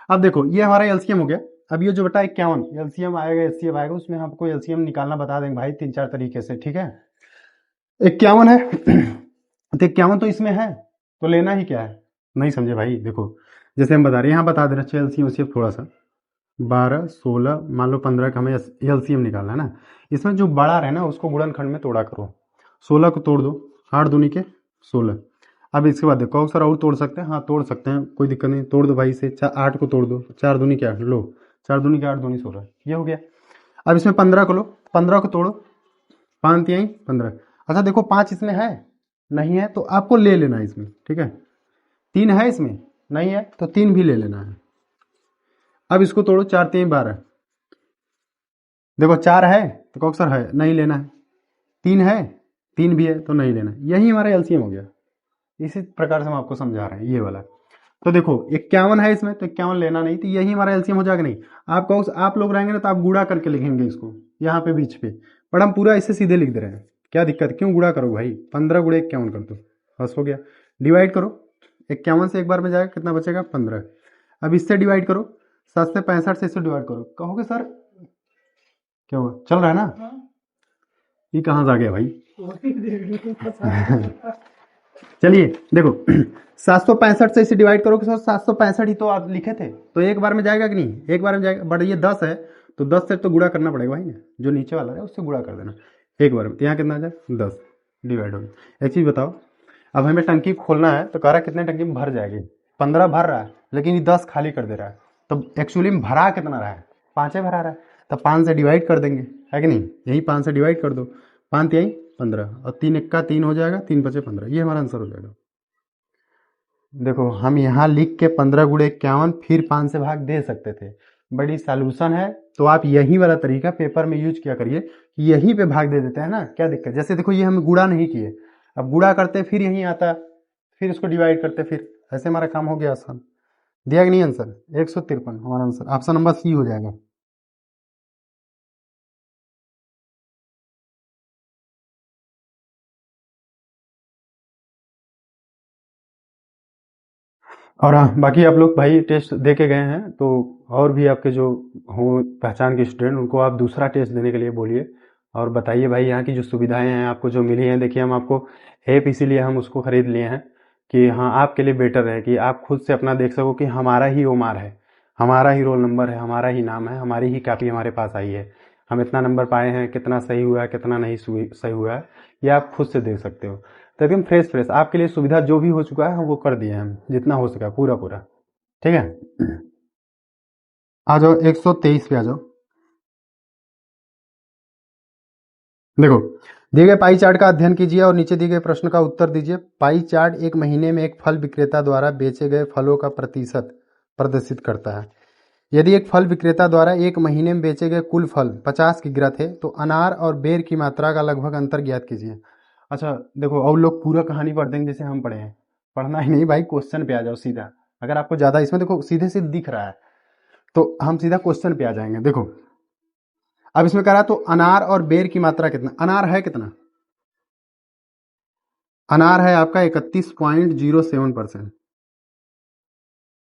अब देखो ये हमारा LCM हो गया। अब ये जो बटा 51 LCM आएगा, HCF आएगा, उसमें हमको LCM निकालना बता देंगे भाई 3-4 तरीके से, ठीक है। 51 है तो 51 तो इसमें है, तो लेना ही क्या है? नहीं समझे भाई? देखो जैसे हम बता रहे हैं, यहाँ बता दे रहे हैं LCM HCF थोड़ा सा, 12 16 मान लो 15 का हमें LCM निकालना है ना। इसमें जो बड़ा रहे ना उसको गुणनखंड में तोड़ा करो। 16 को तोड़ दो, 8 दूनी के 16। अब इसके बाद देखो सर और तोड़ सकते हैं, हाँ तोड़ सकते हैं, कोई दिक्कत नहीं, तोड़ दो भाई इसे। 8 को तोड़ दो, 4 दूनी के 8, लो 4 दूनी के 8 दूनी 16, ये हो गया। अब इसमें 15 को लो, 15 को तोड़ो, 5 3 15। अच्छा देखो 5 इसमें है नहीं है तो आपको ले लेना है इसमें, ठीक है। 3 है इसमें नहीं है तो 3 भी ले लेना है। अब इसको तोड़ो, 4 3 12। देखो 4 है तो कहो सर है, नहीं लेना है। 3 है, 3 भी है तो नहीं लेना है। यही हमारा LCM हो गया। इसी प्रकार से हम आपको समझा रहे हैं ये वाला। तो देखो 51 है इसमें तो 51 लेना नहीं, तो यही हमारा LCM हो जाएगा। नहीं आप कहो, आप लोग रहेंगे ना तो आप गुणा करके लिखेंगे इसको यहाँ पे बीच पे, पर हम पूरा इसे सीधे लिख दे रहे हैं। क्या दिक्कत, क्यों गुणा करो भाई? 15 गुणे 51 कर दो, बस हो गया। डिवाइड करो, 51 से एक बार में जाएगा, कितना बचेगा? 15। अब इससे डिवाइड करो, 7 से 65 से इससे डिवाइड करो। कहोगे सर क्या हुआ, चल रहा है ना? ये कहाँ से आ गया भाई? चलिए देखो 765 से इसे डिवाइड करो कि सर 765 ही तो आप लिखे थे, तो एक बार में जाएगा कि नहीं? एक बार में जाएगा, बट ये 10 है तो 10 से तो गुणा करना पड़ेगा भाई ना, जो नीचे वाला है उससे गुणा कर देना एक बार में। तो यहाँ कितना आ जाए? 10 डिवाइड हो गया। एक चीज़ बताओ, अब हमें टंकी खोलना है तो कह रहा है कितने टंकी में भर जाएगी? 15 भर रहा है, लेकिन ये 10 खाली कर दे रहा है, तो एक्चुअली में भरा कितना रहा है? 5 भरा रहा है, तो 5 से डिवाइड कर देंगे, है कि नहीं? यही 5 से डिवाइड कर दो, 5 यही 15 और 3 1 का 3 हो जाएगा, 3 बचे 15, ये हमारा आंसर हो जाएगा। देखो हम यहाँ लिख के 15 गुणे 51 फिर 5 से भाग दे सकते थे, बड़ी सॉल्यूशन है तो आप यही वाला तरीका पेपर में यूज किया करिए, यहीं पे भाग दे देते हैं ना, क्या दिक्कत? जैसे देखो ये हम गुणा नहीं किए, अब गुणा करते फिर यहीं आता, फिर इसको डिवाइड करते, फिर ऐसे हमारा काम हो गया आसान। दिया कि नहीं आंसर? 153 हमारा आंसर, ऑप्शन नंबर सी हो जाएगा। और हाँ बाकी आप लोग भाई टेस्ट दे के गए हैं तो और भी आपके जो हो पहचान के स्टूडेंट, उनको आप दूसरा टेस्ट देने के लिए बोलिए और बताइए भाई यहाँ की जो सुविधाएं हैं आपको जो मिली हैं। देखिए हम आपको ऐप इसीलिए हम उसको खरीद लिए हैं कि हाँ आपके लिए बेटर है कि आप खुद से अपना देख सको कि हमारा ही ओमार है, हमारा ही रोल नंबर है, हमारा ही नाम है, हमारी ही कापी हमारे पास आई है, हम इतना नंबर पाए हैं, कितना सही हुआ है कितना नहीं सही हुआ है, ये आप खुद से देख सकते हो। तो एकदम फ्रेश फ्रेश आपके लिए सुविधा जो भी हो चुका है हम वो कर दिए हैं, हम जितना हो सका पूरा पूरा, ठीक है। आ जाओ 123 पे आ जाओ। देखो दिए गए पाई चार्ट का अध्ययन कीजिए और नीचे दिए गए प्रश्न का उत्तर दीजिए। पाई चार्ट एक महीने में एक फल विक्रेता द्वारा बेचे गए फलों का प्रतिशत प्रदर्शित करता है। यदि एक फल विक्रेता द्वारा एक महीने में बेचे गए कुल फल 50 की गिरत है तो अनार और बेर की मात्रा का लगभग अंतर ज्ञात कीजिए। अच्छा देखो, और लोग पूरा कहानी पढ़ देंगे जैसे हम पढ़े हैं। पढ़ना ही नहीं भाई, क्वेश्चन पे आ जाओ सीधा। अगर आपको ज़्यादा इसमें देखो सीधे सीधे दिख रहा है तो हम सीधा क्वेश्चन पे आ जाएंगे। देखो अब इसमें कह रहा है तो अनार और बेर की मात्रा कितना, अनार है कितना, अनार है आपका 31.07%।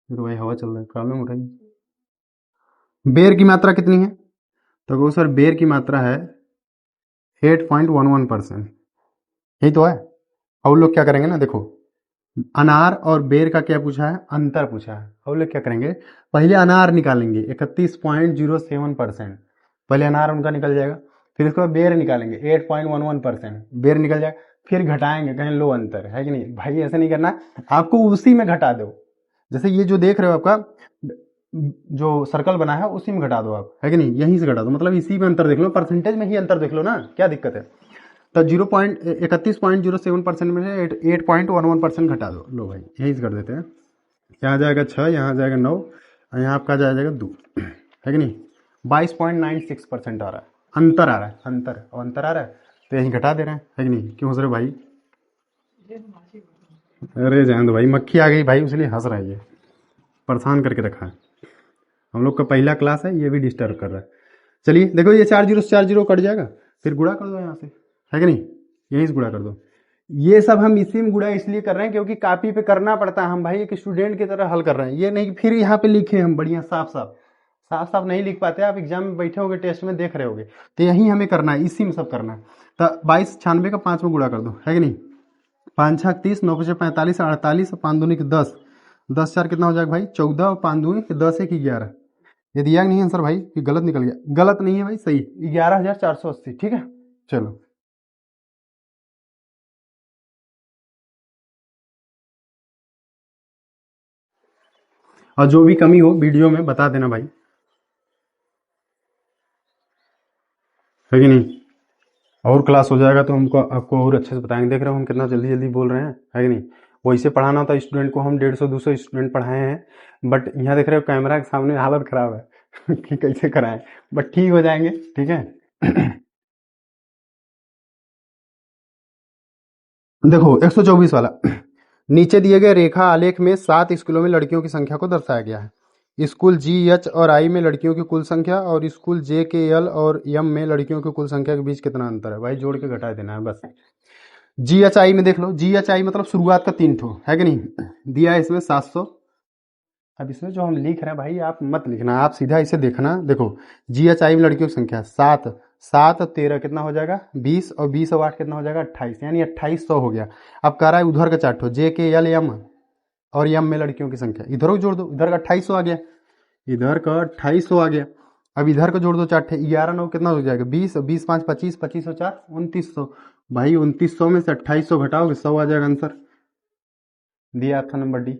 तो भाई हवा चल रहा है, प्रॉब्लम उठाइए। बेर की मात्रा कितनी है, तो वो सर बेर की मात्रा है 8.11%। यही तो है। और लोग क्या करेंगे ना, देखो अनार और बेर का क्या पूछा है, अंतर पूछा है। और लोग क्या करेंगे, पहले अनार निकालेंगे 31.07%, पहले अनार उनका निकल जाएगा, फिर उसके बाद बेर निकालेंगे 8.11%, बेर निकल जाएगा, फिर घटाएंगे, कहीं लो अंतर है कि नहीं भाई, ऐसे नहीं करना, आपको उसी में घटा दो। जैसे ये जो देख रहे हो आपका जो सर्कल बना है उसी में घटा दो आप, है कि नहीं, यहीं से घटा दो, मतलब इसी में अंतर देख लो, परसेंटेज में ही अंतर देख लो ना, क्या दिक्कत है। तो 31.07% में से 8.11% घटा दो, लो भाई यहीं से कर देते हैं। यहाँ आ जाएगा 6, यहाँ आ जाएगा 9, और यहाँ आपका जाएगा 2, है कि नहीं। 22.96% आ रहा है, अंतर आ रहा है, अंतर, और अंतर आ रहा है तो यहीं घटा दे रहे हैं, है कि नहीं। क्यों हंस रहे भाई, अरे जान दो भाई, मक्खी आ गई भाई इसलिए हंस रहा है, ये परेशान करके रखा है। हम लोग का पहला क्लास है, ये भी डिस्टर्ब कर रहा है। चलिए देखो, ये 4 जीरो से 4 जीरो कट जाएगा, फिर गुणा कर दो यहाँ से, है कि नहीं, यहीं से गुणा कर दो। ये सब हम इसी में गुणा इसलिए कर रहे हैं क्योंकि कॉपी पे करना पड़ता है, हम भाई एक स्टूडेंट की तरह हल कर रहे हैं, ये नहीं कि फिर यहाँ पे लिखे हम बढ़िया साफ साफ, साफ साफ नहीं लिख पाते। आप एग्जाम में बैठे होगे, टेस्ट में देख रहे होगे, तो यही हमें करना है, इसी में सब करना है। तो 2296 का 5 में गुणा कर दो, है कि नहीं। 5 6 30, 9 5 45, 48, 5 दूनी 10, 10 4 कितना हो जाएगा भाई 14, और 5 दूनी 10 1 11। ये दिया नहीं आंसर भाई, ये गलत निकल गया, गलत नहीं है भाई, सही 11,480, ठीक है। चलो और जो भी कमी हो वीडियो में बता देना भाई, है कि नहीं। और क्लास हो जाएगा तो हमको आपको और अच्छे से बताएंगे। देख रहे हो हम कितना जल्दी जल्दी बोल रहे हैं, है कि नहीं। वैसे पढ़ाना होता स्टूडेंट को, हम 150-200 स्टूडेंट पढ़ाए हैं, बट यहाँ देख रहे हो कैमरा के सामने हालत खराब है कि कैसे कराएं, बट ठीक हो जाएंगे, ठीक है। देखो 124 वाला, नीचे दिए गए रेखा आलेख में 7 स्कूलों में लड़कियों की संख्या को दर्शाया गया है। स्कूल जी एच और आई में लड़कियों की कुल संख्या और स्कूल जे के एल और एम में लड़कियों की कुल संख्या के बीच कितना अंतर है, भाई जोड़ के घटा देना है बस। जी एच आई में देख लो, जी एच आई मतलब शुरुआत का 3 ठो, है कि नहीं, दिया है इसमें 700। अब इसमें जो हम लिख रहे हैं भाई आप मत लिखना, आप सीधा इसे देखना। देखो जी एच आई में लड़कियों की संख्या 7, 7 और 13 कितना हो जाएगा 20, और 20 और 8 कितना हो जाएगा 28, यानी 2800 हो गया। अब कह रहा है उधर का 4 ठो, जे के एल एम और यम में लड़कियों की संख्या, इधर को जोड़ दो, इधर का 2800 आ गया, इधर का 2800 आ गया। अब इधर को जोड़ दो 4 ठे, 11 9 कितना हो जाएगा 20, 20 5 25, 25 और 4 2900। भाई 2900 में से 2800 घटाओगे 100 आ जाएगा आंसर, दिया आपका नंबर डी।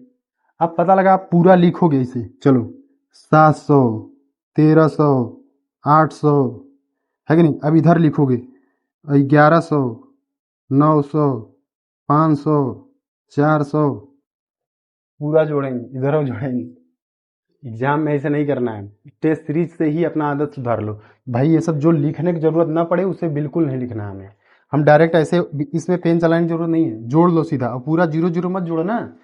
अब पता लगा आप पूरा लिखोगे इसे, चलो 700, 1300, 800, है कि नहीं। अब इधर लिखोगे 1100, 900, 500, 400, पूरा जोड़ेंगे, इधर जोड़ेंगे। एग्जाम में ऐसे नहीं करना है, टेस्ट सीरीज से ही अपना आदत सुधार लो भाई। ये सब जो लिखने की जरूरत ना पड़े उसे बिल्कुल नहीं लिखना है हमें, हम डायरेक्ट ऐसे इसमें पेन चलाने की जरूरत नहीं है, जोड़ लो सीधा, और पूरा 0 0 मत जोड़ो ना,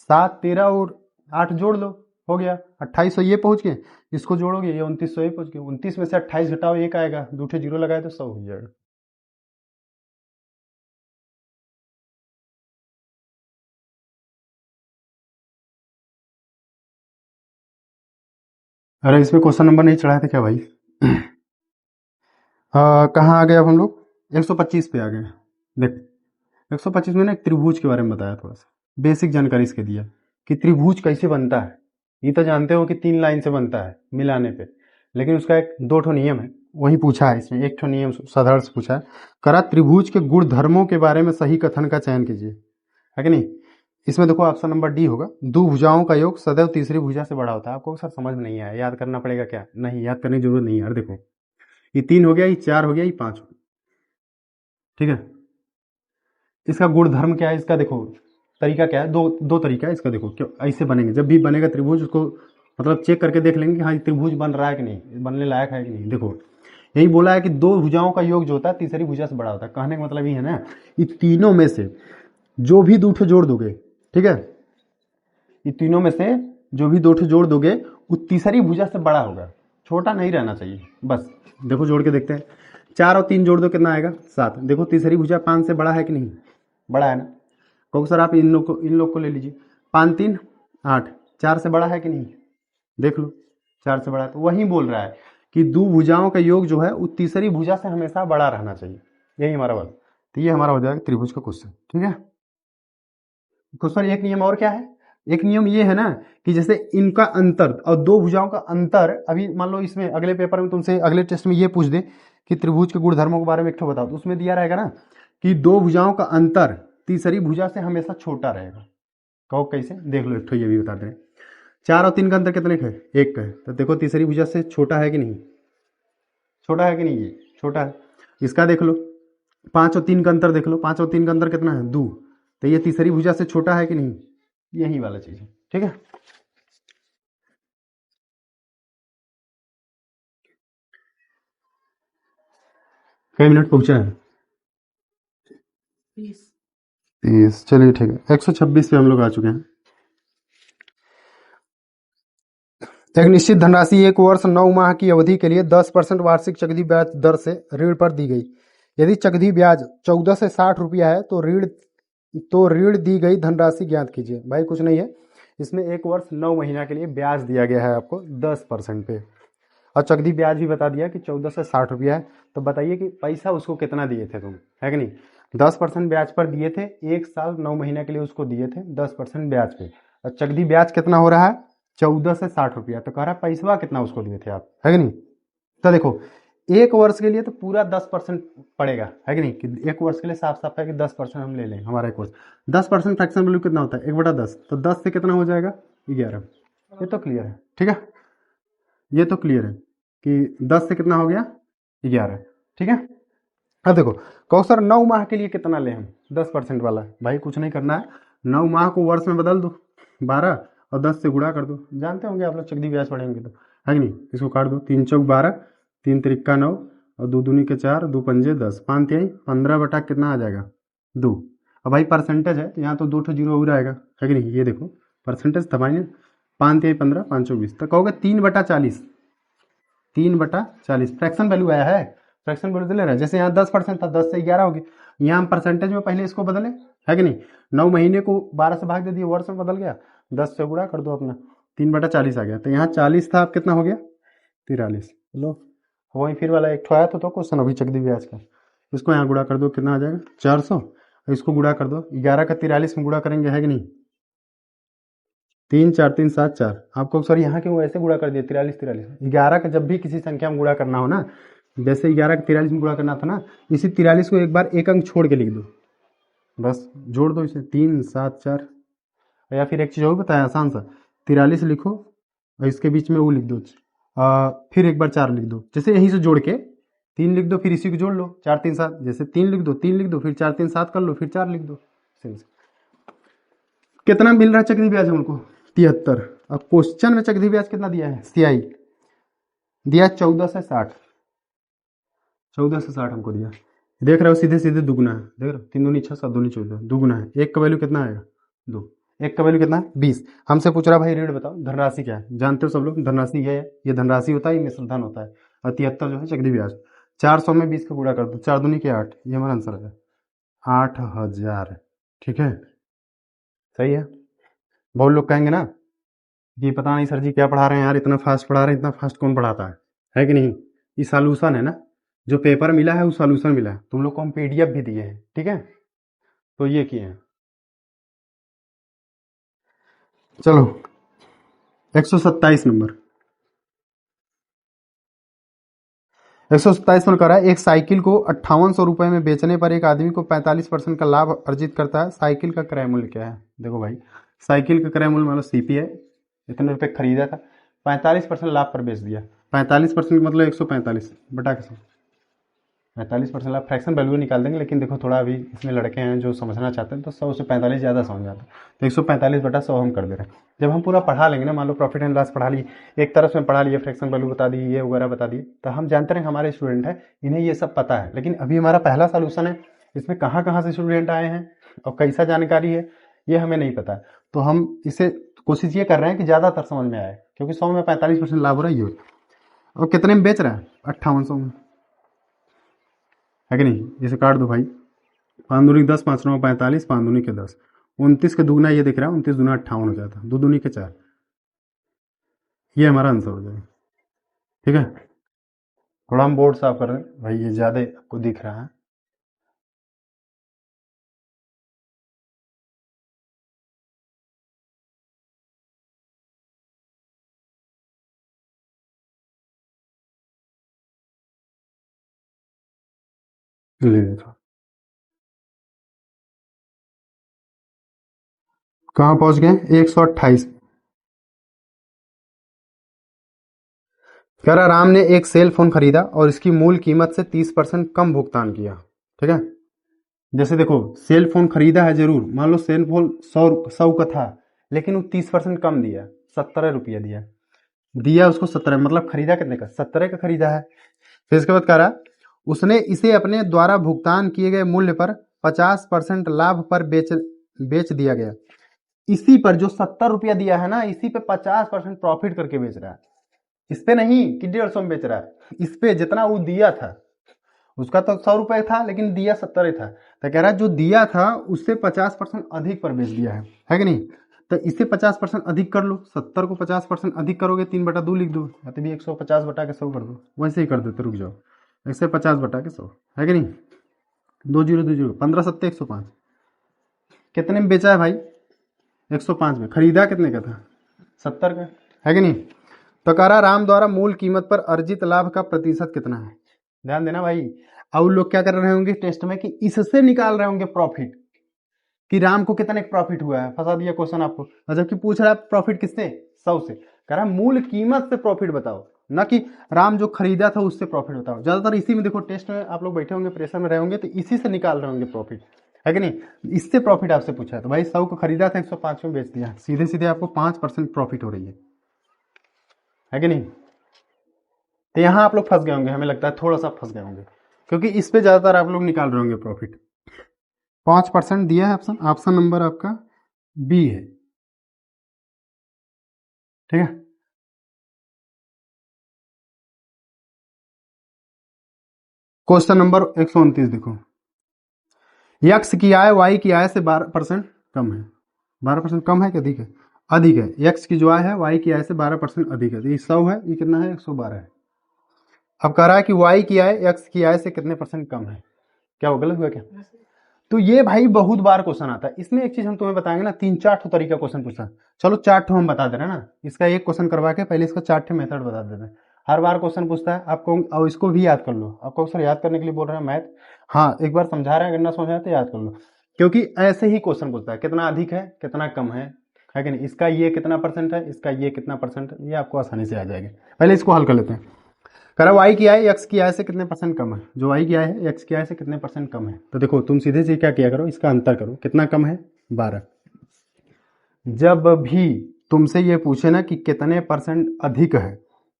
7 13 और 8 जोड़ लो, हो गया 2800 ये पहुंच गए, इसको जोड़ोगे ये 2900 ये पहुंच गए, 29 में से 28 घटाओ 1 आएगा, 2 ठे 0 लगाए तो 100 हो जाएगा। अरे इसमें क्वेश्चन नंबर नहीं चढ़ाए थे क्या भाई कहाँ आ गए अब हम लोग 125 पे आ गए। देख 125 में ना एक त्रिभुज के बारे में बताया, थोड़ा सा बेसिक जानकारी इसके दिया कि त्रिभुज कैसे बनता है। ये तो जानते हो कि 3 लाइन से बनता है मिलाने पे, लेकिन उसका एक 2 ठो नियम है, वही पूछा है इसमें, एक ठो नियम साधारण से पूछा है। करा त्रिभुज के गुण धर्मों के बारे में सही कथन का चयन कीजिए, है कि नहीं। इसमें देखो ऑप्शन नंबर डी होगा, दो भुजाओं का योग सदैव तीसरी भुजा से बड़ा होता है। आपको सर समझ में नहीं आया, याद करना पड़ेगा क्या, नहीं याद करने की जरूरत नहीं है यार। देखो ये 3 हो गया, ये 4 हो गया, ये 5 हो गया, ठीक है। इसका गुण धर्म क्या है, इसका देखो तरीका क्या है, दो दो तरीका है इसका। देखो क्यों ऐसे बनेंगे, जब भी बनेगा त्रिभुज उसको मतलब चेक करके देख लेंगे कि हाँ ये त्रिभुज बन रहा है कि नहीं, बनने लायक है कि नहीं। देखो यही बोला है कि दो भुजाओं का योग जो होता है तीसरी भुजा से बड़ा होता है। कहने का मतलब ये है ना, ये तीनों में से जो भी दो ठो जोड़ दोगे, ठीक है, ये तीनों में से जो भी दो ठो जोड़ दोगे वो तीसरी भुजा से बड़ा होगा, छोटा नहीं रहना चाहिए। बस देखो जोड़ के देखते हैं, 4 और 3 जोड़ दो कितना आएगा 7। देखो तीसरी भुजा 5 से बड़ा है कि नहीं, बड़ा है ना। कहो सर आप इन लोग को ले लीजिए, 5 3 8, 4 से बड़ा है कि नहीं, देख लो 4 से बड़ा है। तो वही बोल रहा है कि दो भुजाओं का योग जो है वो तीसरी भुजा से हमेशा बड़ा रहना चाहिए, यही हमारा बात। तो ये हमारा हो जाएगा त्रिभुज का क्वेश्चन, ठीक है। क्वेश्चन एक नियम और क्या है, एक नियम ये है ना कि जैसे इनका अंतर और दो भुजाओं का अंतर, अभी मान लो इसमें अगले पेपर में तुमसे अगले टेस्ट में ये पूछ दे कि त्रिभुज के गुणधर्मों के बारे में एक ठो बताओ, तो उसमें दिया रहेगा ना कि दो भुजाओं का अंतर तीसरी भुजा से हमेशा छोटा रहेगा। कहो कैसे, देख लो एक ठो ये भी बता दे। 4 और 3 का अंतर कितने का है, 1 का है। तो देखो तीसरी भुजा से छोटा है कि नहीं, छोटा है कि नहीं, ये छोटा है। इसका देख लो 5 और 3 का अंतर देख लो, 5 और 3 का अंतर कितना है 2, तो ये तीसरी भुजा से छोटा है कि नहीं, यही वाला चीज है, ठीक है। कई मिनट पहुंचा है 30, चलिए ठीक है। 126 पे हम लोग आ चुके हैं। एक निश्चित धनराशि 1 वर्ष 9 माह की अवधि के लिए 10% वार्षिक चक्रवृद्धि ब्याज दर से ऋण पर दी गई। यदि चक्रवृद्धि ब्याज 14 से 60 रुपया है तो ऋण दी गई धनराशि ज्ञात कीजिए। भाई कुछ नहीं है, इसमें 1 वर्ष 9 महीना के लिए ब्याज दिया गया है आपको 10% पे, और चक्रवृद्धि ब्याज भी बता दिया कि 14 से 60 रुपया है। तो बताइए कि पैसा उसको कितना दिए थे तुम, है कि नहीं। 10% ब्याज पर दिए थे, 1 साल 9 महीने के लिए उसको दिए थे 10% ब्याज पे, और चक्रवृद्धि ब्याज कितना हो रहा है 14 से 60 रुपया। तो कह रहा है पैसा कितना उसको दिए थे आप, है कि नहीं। तो देखो 1 वर्ष के लिए तो पूरा 10% पड़ेगा, है कि नहीं, कि 1 वर्ष के लिए साफ साफ है कि 10% हम ले लें हमारा 1 वर्ष। 10% फ्रैक्शन वैल्यू कितना होता है 1/10, तो 10 से कितना हो जाएगा 11। ये तो क्लियर है, ठीक है, ये तो क्लियर है कि 10 से कितना हो गया 11, ठीक है। अब देखो कहो सर 9 माह के लिए कितना ले हम 10% वाला। भाई कुछ नहीं करना है, 9 माह को वर्ष में बदल दो 12 और 10 से गुणा कर दो। जानते होंगे आप लोग चक्रवृद्धि ब्याज पढ़ेंगे तो, है कि नहीं। इसको काट दो, 3 चौक 12, 3 तिरिक्का 9 और 2 दूनी के 4, 2 पंजे 10, 5 तिहाई 15 बटा कितना आ जाएगा 2। अब भाई परसेंटेज है तो यहाँ तो 2 ठो जीरो और आएगा, है कि नहीं। ये देखो परसेंटेज दबाइए, 5 तिहाई 15, 5 24, तो कहोगे 3/40, 3/40 फ्रैक्शन वैल्यू आया है, फ्रैक्शन वैल्यू तो ले रहा है। जैसे यहाँ 10% था 10 से 11 हो गया, यहाँ हम परसेंटेज में पहले इसको बदले, है कि नहीं। 9 महीने को 12 से भाग दे दिए, वर्ष में बदल गया, 10 से गुणा कर दो अपना, 3/40 आ गया। तो यहाँ 40 था, अब कितना हो गया 43। लो वही फिर वाला एक ठो आया तो क्वेश्चन अभी चक्रवृद्धि ब्याज का, इसको यहाँ गुणा कर दो कितना आ जाएगा 400, इसको गुणा कर दो 11 का 43 में गुणा करेंगे, है कि नहीं। 3 4 3 7 4, आपको सर यहाँ क्यों ऐसे गुणा कर दिया 43 43। 11 का जब भी किसी संख्या में गुणा करना हो ना, जैसे 11 का 43 में गुणा करना था ना, इसी 43 को एक बार एक अंक छोड़ के लिख दो, बस जोड़ दो इसे 3 7 4। या फिर एक चीज़ और बताया आसान सा, 43 लिखो और इसके बीच में वो लिख दो, फिर एक बार 4 लिख दो। जैसे यहीं से जोड़ के 3 लिख दो, फिर इसी को जोड़ लो 4 3 7, जैसे 3 लिख दो 3 लिख दो, फिर 4 3 7 कर लो, फिर 4 लिख दो। कितना मिल रहा है चक्रवृद्धि ब्याज हमको 73। अब क्वेश्चन में चक्रवृद्धि ब्याज कितना दिया है, सियाई दिया 14 से 60, 14 से 60 हमको दिया। देख रहे हो सीधे सीधे दुगुना है, देख रहे हो 3 दूनी 6 7 दूनी 14, दुगुना है। एक का वैल्यू कितना आएगा 2, एक का वैल्यू कितना है 20। हमसे पूछ रहा भाई ऋण बताओ धनराशि क्या है, जानते हो सब लोग धनराशि है, ये धनराशि होता है, ये मिश्र धन होता है। और 73 जो है चक्रवृद्धि ब्याज। 400 में 20 का गुणा कर दो, 4 दूनी के 8, ये हमारा आंसर है 8000, ठीक है सही है। बहुत लोग कहेंगे ना कि पता नहीं सर जी क्या पढ़ा रहे हैं यार, इतना फास्ट पढ़ा रहे हैं, इतना फास्ट कौन पढ़ाता है कि नहीं। ये सॉल्यूशन है ना, जो पेपर मिला है वो सॉल्यूशन मिला है, तुम लोग को हम पीडीएफ भी दिए हैं, ठीक है, तो ये किए हैं। चलो 127 नंबर, 127 में कह रहा है एक साइकिल को 5800 रुपए में बेचने पर एक आदमी को 45% का लाभ अर्जित करता है, साइकिल का क्रय मूल्य क्या है। देखो भाई साइकिल का क्रय मूल्य मान लो सीपी है, इतने रुपए खरीदा था, 45% लाभ पर बेच दिया, 45% मतलब 145 बटा किसी 45% लाभ फ्रैक्शन वैल्यू निकाल देंगे, लेकिन देखो थोड़ा अभी इसमें लड़के हैं जो समझना चाहते हैं तो 100 से 45 ज़्यादा समझ जाता है, तो 145/100 हम कर दे रहे हैं। जब हम पूरा पढ़ा लेंगे ना, मान लो प्रॉफिट एंड लॉस पढ़ा लिए, एक तरफ में पढ़ा लिए, फ्रैक्शन वैल्यू बता दी, ये वगैरह बता दिए, तो हम जानते हैं हमारे स्टूडेंट हैं इन्हें ये सब पता है। लेकिन अभी हमारा पहला सोल्यूशन है, इसमें कहाँ कहाँ से स्टूडेंट आए हैं और कैसा जानकारी है ये हमें नहीं पता, तो हम इसे कोशिश ये कर रहे हैं कि ज़्यादातर समझ में आए, क्योंकि 100 में 45% लाभ हो रहा है ये। और कितने में बेच रहा है? 5800 में, है कि नहीं? इसे काट दो भाई, 5 दूनी 10, 5 9 45, 5 दूनी के 10, 29 के दुगना ये दिख रहा है, 29 दूना 58 हो जाता है, 2 दूनी के 4, ये हमारा आंसर हो जाएगा। ठीक है, थोड़ा हम बोर्ड साफ कर दें भाई, ये ज़्यादा आपको दिख रहा है। ले लेता, कहाँ पहुंच गए? 128। कह रहा राम ने एक सेल फोन खरीदा और इसकी मूल कीमत से 30% कम भुगतान किया। ठीक है, जैसे देखो सेल फोन खरीदा है जरूर, मान लो सेल फोन 100 का था, लेकिन वो 30% कम दिया, 17 रुपया दिया, दिया उसको 17, मतलब खरीदा कितने का? 17 का खरीदा है। फिर इसके बाद कह रहा उसने इसे अपने द्वारा भुगतान किए गए मूल्य पर 50% लाभ पर बेच दिया गया। इसी पर जो 70 रुपया दिया है ना, इसी पे 50% प्रॉफिट करके बेच रहा है, इस पे नहीं कि 150 में बेच रहा है, इस पे जितना वो दिया था, उसका तो 100 रुपये था लेकिन दिया 70 ही था, तो कह रहा है जो दिया था उससे 50% अधिक पर बेच दिया है कि नहीं? तो इसे 50% अधिक कर लो, 70 को 50% अधिक करोगे 3/2 लिख दो, या तो भी 150/100 कर दो, वैसे ही कर देते, रुक जाओ, 150/100, है कि नहीं? 2020, 15 सत्ते 105, कितने में बेचा है भाई? 105 में। खरीदा कितने का था? 70 का, है कि नहीं? तो कह रहा राम द्वारा मूल कीमत पर अर्जित लाभ का प्रतिशत कितना है? ध्यान देना भाई, अब लोग क्या कर रहे होंगे टेस्ट में कि इससे निकाल रहे होंगे प्रॉफिट, कि राम को कितने प्रॉफिट हुआ है, फंसा दिया क्वेश्चन आपको, और जबकि पूछ रहा है प्रॉफिट किससे? 100 से। कह रहा मूल कीमत से प्रॉफिट बताओ, ना कि राम जो खरीदा था उससे प्रॉफिट बताओ। ज्यादातर इसी में देखो टेस्ट में आप लोग बैठे होंगे, प्रेशर में रहे होंगे, तो इसी से निकाल रहे होंगे प्रॉफिट, है कि नहीं? इससे प्रॉफिट आपसे पूछा है, तो भाई 100 को खरीदा था, 105 में बेच दिया, सीधे सीधे आपको 5% प्रॉफिट हो रही है कि नहीं? तो यहाँ आप लोग फंस गए होंगे, हमें लगता है थोड़ा सा फंस गए होंगे, क्योंकि इस पे ज्यादातर आप लोग निकाल रहे होंगे प्रॉफिट। 5% दिया है ऑप्शन, ऑप्शन नंबर आपका बी है। ठीक है, क्वेश्चन नंबर 129 देखो, यक्स की आय वाई की आय से 12% कम है। 12% कम है कि अधिक है? अधिक है। यक्स की जो आय है वाई की आय से 12% अधिक है, तो ये 100 है, ये कितना है? 112 है। अब कह रहा है कि वाई की आय यक्स की आय से कितने % कम है? क्या वो गलत हुआ क्या? तो ये भाई बहुत बार क्वेश्चन आता है, इसमें एक चीज हम तुम्हें बताएंगे ना, 3-4 ठो तरीका क्वेश्चन पूछता है। चलो 4 ठो हम बता दे रहे हैं ना, इसका एक क्वेश्चन करवा के पहले इसका 4 ठो मेथड बता देते हैं। हर बार क्वेश्चन पूछता है आपको, और इसको भी याद कर लो, आपको सर याद करने के लिए बोल रहे हैं मैथ, हाँ एक बार समझा रहे हैं, अगर ना समझ आए तो याद कर लो, क्योंकि ऐसे ही क्वेश्चन पूछता है, कितना अधिक है कितना कम है कि नहीं? इसका ये कितना % है, इसका ये कितना % है, ये आपको आसानी से आ जाएगा। पहले इसको हल कर लेते हैं। कह रहा वाई की आय एक्स की आय से कितने % कम है, जो वाई की आय है एक्स की आय से कितने % कम है, तो देखो तुम सीधे से क्या किया करो, इसका अंतर करो, कितना कम है? 12। जब भी तुमसे ये पूछे ना कि कितने % अधिक है,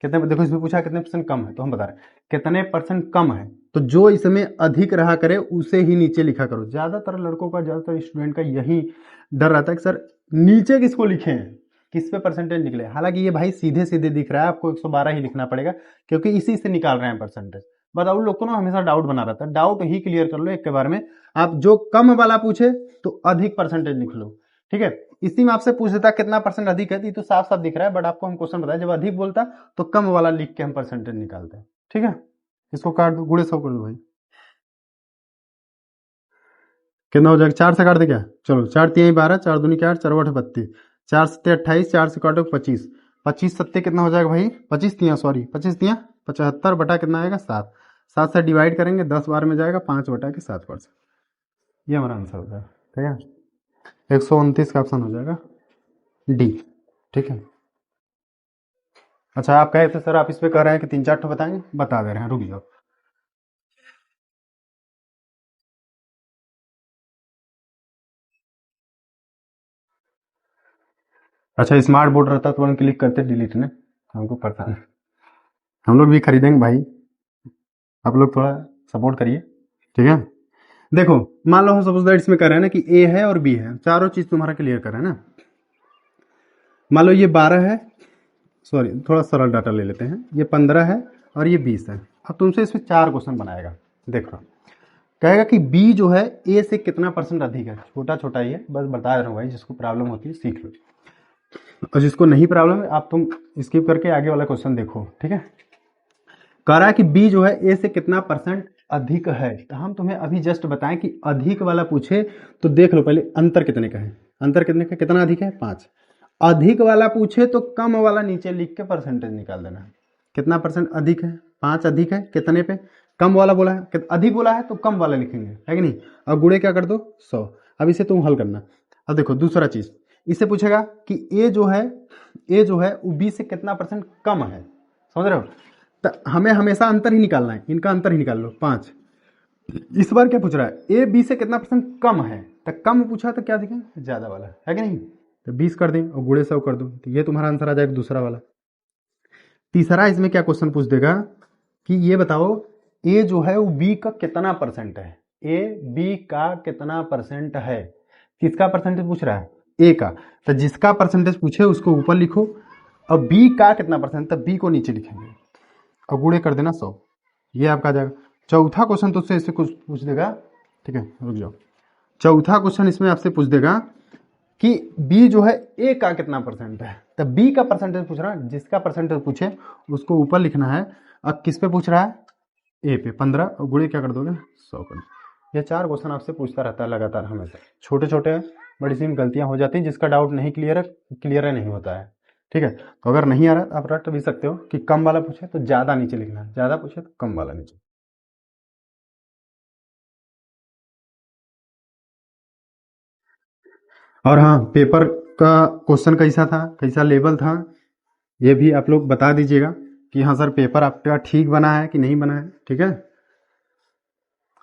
कितने, देखो इसमें पूछा कितने % कम है, तो हम बता रहे हैं कितने % कम है, तो जो इसमें अधिक रहा करे उसे ही नीचे लिखा करो। ज्यादातर लड़कों का, ज्यादातर स्टूडेंट का यही डर रहता है कि सर नीचे किसको लिखे हैं, किस पे % निकले। हालांकि ये भाई सीधे सीधे दिख रहा है, आपको 112 ही लिखना पड़ेगा, क्योंकि इसी से निकाल रहे हैं %। बट उन लोग को ना हमेशा डाउट बना रहता है, डाउट ही क्लियर कर लो एक के बारे में। आप जो कम वाला पूछे तो अधिक % लिख लो, ठीक है? इसी में आपसे पूछ देता कितना % अधिक है, तो साफ साफ दिख रहा है, बट आपको हम क्वेश्चन बताया, जब अधिक बोलता तो कम वाला लिख के हम % निकालते हैं। ठीक है, इसको काट दो, गुड़े 100 कर दो भाई, कितना हो जाएगा? 4 से काट दे क्या? चलो 4 3 12, 4 दूनी 8, 4 8 32, 4 7 28, 4 से काटो 25, 25 सत्ते कितना हो जाएगा भाई? 25 तिया, सॉरी 25 तिया 75 बटा कितना आएगा? 7। 7 से डिवाइड करेंगे 10 बार में जाएगा 5/7%। ये हमारा आंसर हो जाएगा। ठीक है, 129 का ऑप्शन हो जाएगा डी। ठीक है, अच्छा आप कहे थे सर आप इस पे कह रहे हैं कि 3-4 ठो बताएंगे, बता दे रहे हैं, रुक जाओ। अच्छा स्मार्ट बोर्ड रहता तो तुरंत क्लिक करते डिलीट ने, हमको पता है। हम लोग भी खरीदेंगे भाई, आप लोग थोड़ा सपोर्ट करिए, ठीक है। देखो मान लो हम सपोज दैट इसमें कर रहे हैं ना कि ए है और बी है, चारों चीज तुम्हारा क्लियर कर रहे हैं ना। मान लो ये 12 है, सॉरी थोड़ा सरल डाटा ले लेते हैं, ये 15 है और ये 20 है। अब तुमसे इसमें 4 क्वेश्चन बनाएगा। देखो कहेगा कि बी जो है ए से कितना परसेंट अधिक है, छोटा छोटा ही है, बस बता रहा हूँ भाई, जिसको प्रॉब्लम होती है सीख लो, और जिसको नहीं प्रॉब्लम है आप तुम स्किप करके आगे वाला क्वेश्चन देखो, ठीक है। कह रहा है कि बी जो है ए से कितना परसेंट अधिक है, तो हम तुम्हें अभी जस्ट बताएं कि अधिक वाला पूछे तो देख लो पहले अंतर कितने का है, अंतर कितने का, कितना अधिक है 5। अधिक वाला पूछे तो कम वाला नीचे लिख के परसेंटेज निकाल देना है, कितना परसेंट अधिक है, 5 अधिक है कितने पे, कम वाला बोला है, अधिक बोला है तो कम वाला लिखेंगे, है कि नहीं। अब गुणे क्या कर दो 100। अब इसे तुम हल करना। अब देखो दूसरा चीज इससे पूछेगा कि ए जो है वो बी से कितना परसेंट कम है, समझ रहे हो। तो हमें हमेशा अंतर ही निकालना है, इनका अंतर ही निकाल लो 5। इस बार क्या पूछ रहा है, ए बी से कितना परसेंट कम है, तो कम पूछा तो क्या दिखेगा ज्यादा वाला, है कि नहीं। तो 20 कर दें और गुणे 100 कर दो, तो ये तुम्हारा आंसर आ जाएगा दूसरा वाला। तीसरा इसमें क्या क्वेश्चन पूछ देगा कि ये बताओ ए जो है वो बी का कितना परसेंट है, ए बी का कितना परसेंट है। किसका परसेंटेज पूछ रहा है, ए का, तो जिसका परसेंटेज पूछे उसको ऊपर लिखो और बी का कितना परसेंट, तो बी को नीचे लिखेंगे और गुणे कर देना 100, ये आपका आ जाएगा। चौथा क्वेश्चन तो उससे कुछ पूछ देगा, ठीक है रुक जाओ। चौथा क्वेश्चन इसमें आपसे पूछ देगा कि बी जो है ए का कितना परसेंट है, तो बी का परसेंटेज पूछ रहा है, जिसका परसेंटेज पूछे उसको ऊपर लिखना है। अब किस पे पूछ रहा है, ए पे 15 और गुणे क्या कर दोगे 100 कर दो। ये 4 क्वेश्चन आपसे पूछता रहता है लगातार हमेशा, छोटे छोटे बड़ी सी गलतियां हो जाती हैं, जिसका डाउट नहीं क्लियर नहीं होता है, ठीक है। तो अगर नहीं आ रहा तो आप रट भी सकते हो कि कम वाला पूछे तो ज्यादा नीचे लिखना है, ज्यादा पूछे तो कम वाला नीचे। और हाँ पेपर का क्वेश्चन कैसा था, कैसा लेवल था, ये भी आप लोग बता दीजिएगा कि हाँ सर पेपर आपका ठीक बना है कि नहीं बना है, ठीक है।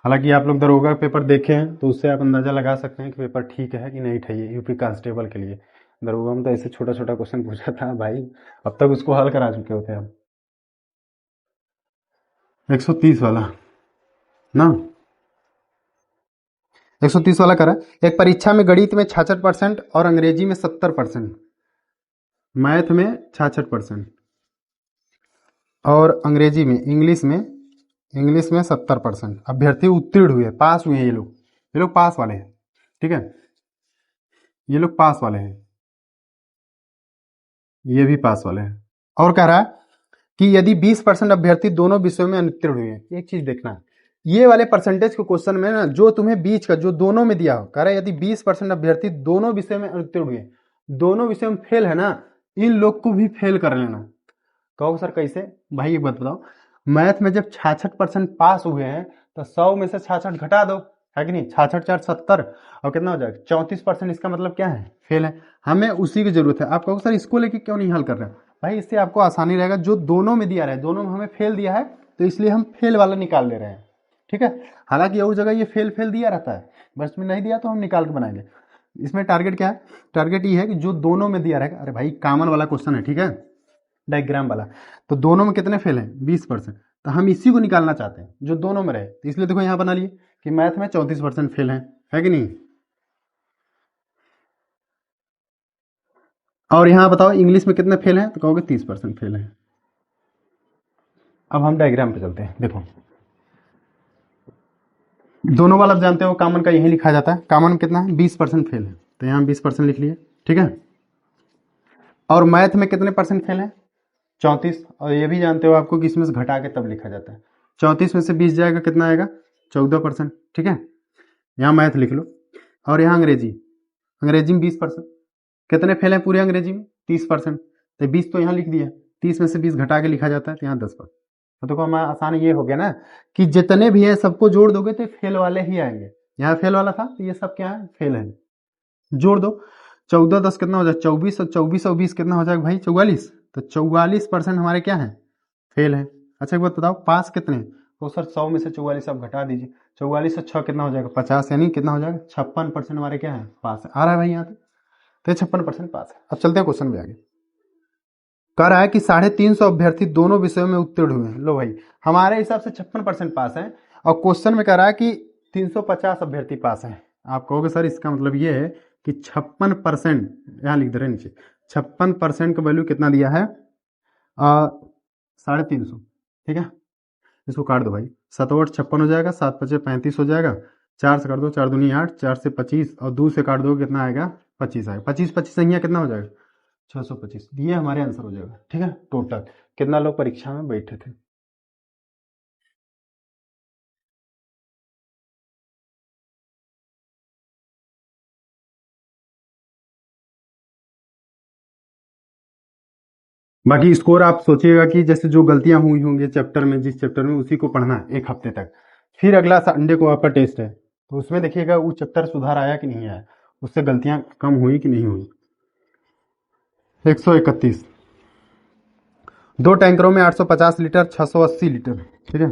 हालांकि आप लोग दरोगा का पेपर देखे हैं तो उससे आप अंदाजा लगा सकते हैं कि पेपर ठीक है कि नहीं ठीक है। यूपी कांस्टेबल के लिए दरोगा में तो ऐसे छोटा छोटा क्वेश्चन पूछा था भाई, अब तक उसको हल करा चुके होते हैं। 130 वाला ना, 130 वाला करा। एक परीक्षा में गणित में 66% और अंग्रेजी में 70%, मैथ में 66% और अंग्रेजी में इंग्लिश में 70% अभ्यर्थी उत्तीर्ण हुए, पास हुए हैं ये लोग पास वाले हैं, ठीक है। ये लोग पास वाले हैं, ये भी पास वाले हैं। और कह रहा है कि यदि 20% अभ्यर्थी दोनों विषयों में अनुत्तीर्ण हुए हैं, एक चीज देखना, ये वाले परसेंटेज के क्वेश्चन में ना जो तुम्हें बीच का जो दोनों में दिया हो, कह रहा है यदि 20% अभ्यर्थी दोनों विषय में अनुत्तीर्ण हुए, दोनों विषय में फेल है ना, इन लोग को भी फेल कर लेना। कहो सर कैसे, भाई एक बात बताओ, मैथ में जब 66% पास हुए हैं तो 100 में से 66 घटा दो, है कि नहीं, 66 4 70 और कितना हो जाएगा 34%, इसका मतलब क्या है फेल है। हमें उसी की जरूरत है। आप कहो सर इसको लेके क्यों नहीं हल कर रहे हैं, भाई इससे आपको आसानी रहेगा, जो दोनों में दिया रहा है, दोनों में हमें फेल दिया है तो इसलिए हम फेल वाला निकाल ले रहे हैं, ठीक है। हालांकि और जगह ये फेल फेल दिया रहता है, बस में नहीं दिया तो हम निकाल के बनाएंगे। इसमें टारगेट क्या है, टारगेट ये है कि जो दोनों में दिया रहेगा, अरे भाई कॉमन वाला क्वेश्चन है, ठीक है, डायग्राम वाला, तो दोनों में कितने फेल हैं 20%, तो हम इसी को निकालना चाहते हैं जो दोनों में रहे, तो इसलिए देखो यहां बना लिए कि मैथ में 34% फेल है कि नहीं। और यहां बताओ इंग्लिश में कितने फेल हैं, तो कहोगे 30% फेल है। अब हम डायग्राम पे चलते हैं। देखो दोनों वाला जानते हो कॉमन का यही लिखा जाता है, कॉमन कितना है 20% फेल है, तो यहां 20% लिख लिए, ठीक है। और मैथ में कितने परसेंट फेल है 34, और ये भी जानते हो आपको कि इसमें से घटा के तब लिखा जाता है, 34 में से 20 जाएगा कितना आएगा 14%, ठीक है। यहाँ मैथ लिख लो। और यहाँ अंग्रेजी में 20%, कितने फेल हैं पूरे अंग्रेजी में 30%, तो 20 तो यहाँ लिख दिया, 30 में से 20 घटा के लिखा जाता है, तो यहाँ 10%। तो देखो हमारा आसान ये हो गया ना कि जितने भी हैं सबको जोड़ दोगे तो फेल वाले ही आएंगे। यहाँ फेल वाला था तो ये सब क्या है फेल है, जोड़ दो 14 10 कितना हो जाए 24, और 24 और 20 कितना हो जाएगा भाई 44, तो 44% हमारे क्या है फेल है। अच्छा एक बात बताओ पास कितने, तो सर 100 में से 44 आप घटा दीजिए, 44 से 6 कितना हो जाएगा 50, यानी कितना हो जाएगा 56% हमारे क्या है पास है। आ रहा है भाई यहाँ पे, तो ये 56% पास है। अब चलते हैं क्वेश्चन में आगे। कह रहा है कि 350 अभ्यर्थी दोनों विषयों में उत्तीर्ण हुए हैं। लो भाई, हमारे हिसाब से 56% पास है, और क्वेश्चन में कह रहा है कि 350 अभ्यर्थी पास है। आप कहोगे सर इसका मतलब ये है कि 56%, यहाँ लिख दे रहे नीचे, 56% का वैल्यू कितना दिया है, 350। ठीक है, इसको काट दो भाई, 7 8 56 हो जाएगा, 7 5 35 हो जाएगा, 4 से काट दो, 4 दूनी 8, 4 से 25, और 2 से काट दो कितना आएगा, 25 आएगा। 25 25 यहाँ कितना हो जाएगा, 625। ये हमारे आंसर हो जाएगा। ठीक है, टोटल कितना लोग परीक्षा में बैठे थे। बाकी स्कोर आप सोचिएगा कि जैसे जो गलतियां हुई होंगी चैप्टर में, जिस चैप्टर में, उसी को पढ़ना है 1 हफ्ते तक। फिर अगला संडे को आपका टेस्ट है, तो उसमें देखिएगा वो चैप्टर सुधार आया कि नहीं आया, उससे गलतियां कम हुई कि नहीं हुई। 131, 2 टैंकरों में 850 लीटर 680 लीटर। ठीक है,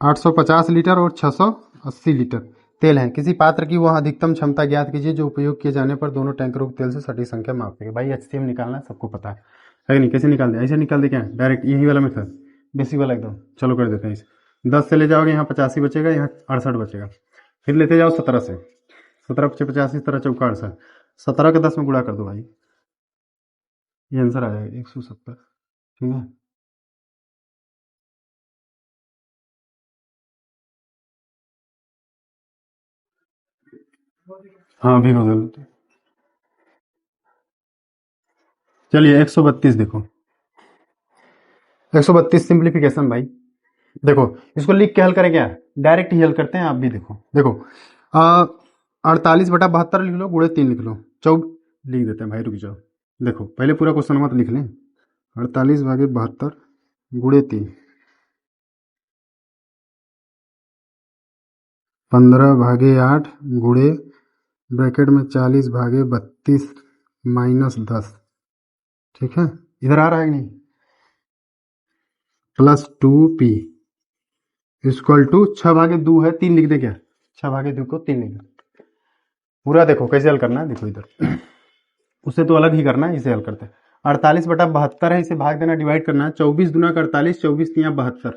850 लीटर और 680 लीटर तेल है। किसी पात्र की वह अधिकतम क्षमता ज्ञात कीजिए जो उपयोग किए जाने पर दोनों टैंकरों के तेल से सटीक संख्या माप सके। भाई HCM निकालना सबको पता है कि नहीं, कैसे निकाल दे, ऐसे निकाल दे क्या, डायरेक्ट यही वाला मेथड, बेसिक वाला एकदम। चलो कर देते हैं इसे। 10 से ले जाओगे, यहाँ 85 बचेगा, यहाँ 68 बचेगा। फिर लेते जाओ 17 से, 17 पचे 85, 17 चौका 68, 17 के 10 में गुणा कर दो भाई, ये आंसर आ जाएगा 170। ठीक है, हाँ भिगो दो। चलिए 132 देखो, 132 सिंप्लीफिकेशन भाई। देखो इसको लिख के हल करें क्या, डायरेक्ट ही हल करते हैं। आप भी देखो, देखो 48/72 लिख लो, गुणे 3 लिख लो, लिख देते हैं भाई, रुक जाओ। देखो पहले पूरा क्वेश्चन मत लिख लें, 48/72 गुणे 3, 15/8 गुणे ब्रैकेट में 40/32 -10। ठीक है, इधर आ रहा है कि नहीं, +2p इक्वल टू 6/2 है, 3 लिख दे क्या, 6/2 को 3 लिख दे। पूरा देखो कैसे हल करना है, देखो इधर उसे तो अलग ही करना है, इसे हल करते हैं। 48/72 है, इसे भाग देना, डिवाइड करना है। 24 दूना 48, 24 तिया 72,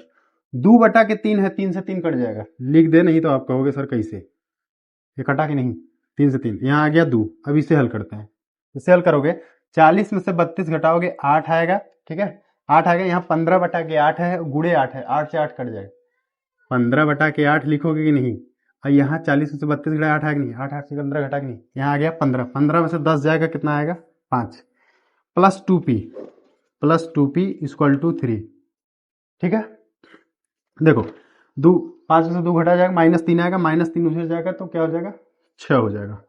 2/3 है, 3 से 3 कट जाएगा, लिख दे, नहीं तो आप कहोगे सर कैसे, ये कटा कि नहीं, 3 से 3 यहाँ आ गया 2। अब इसे हल करते हैं, इसे हल करोगे, 40 में से 32 घटाओगे 8 आएगा। ठीक है, 8 आएगा, यहाँ 15/8 है, गुड़े 8 है, 8 से 8 कट जाएगा, 15/8 लिखोगे कि नहीं। और यहाँ 40 में से 32 घटा 8 आएगा नहीं, 8 8 से 15 घटा कि नहीं, यहाँ आ गया 15, 15 में से 10 जाएगा, कितना आएगा 5, +2p इक्वल टू 3। ठीक है, देखो 5 में से 2 घटा जाएगा, -3 आएगा, -3 उधर जाएगा तो क्या हो जाएगा, 6 हो जाएगा।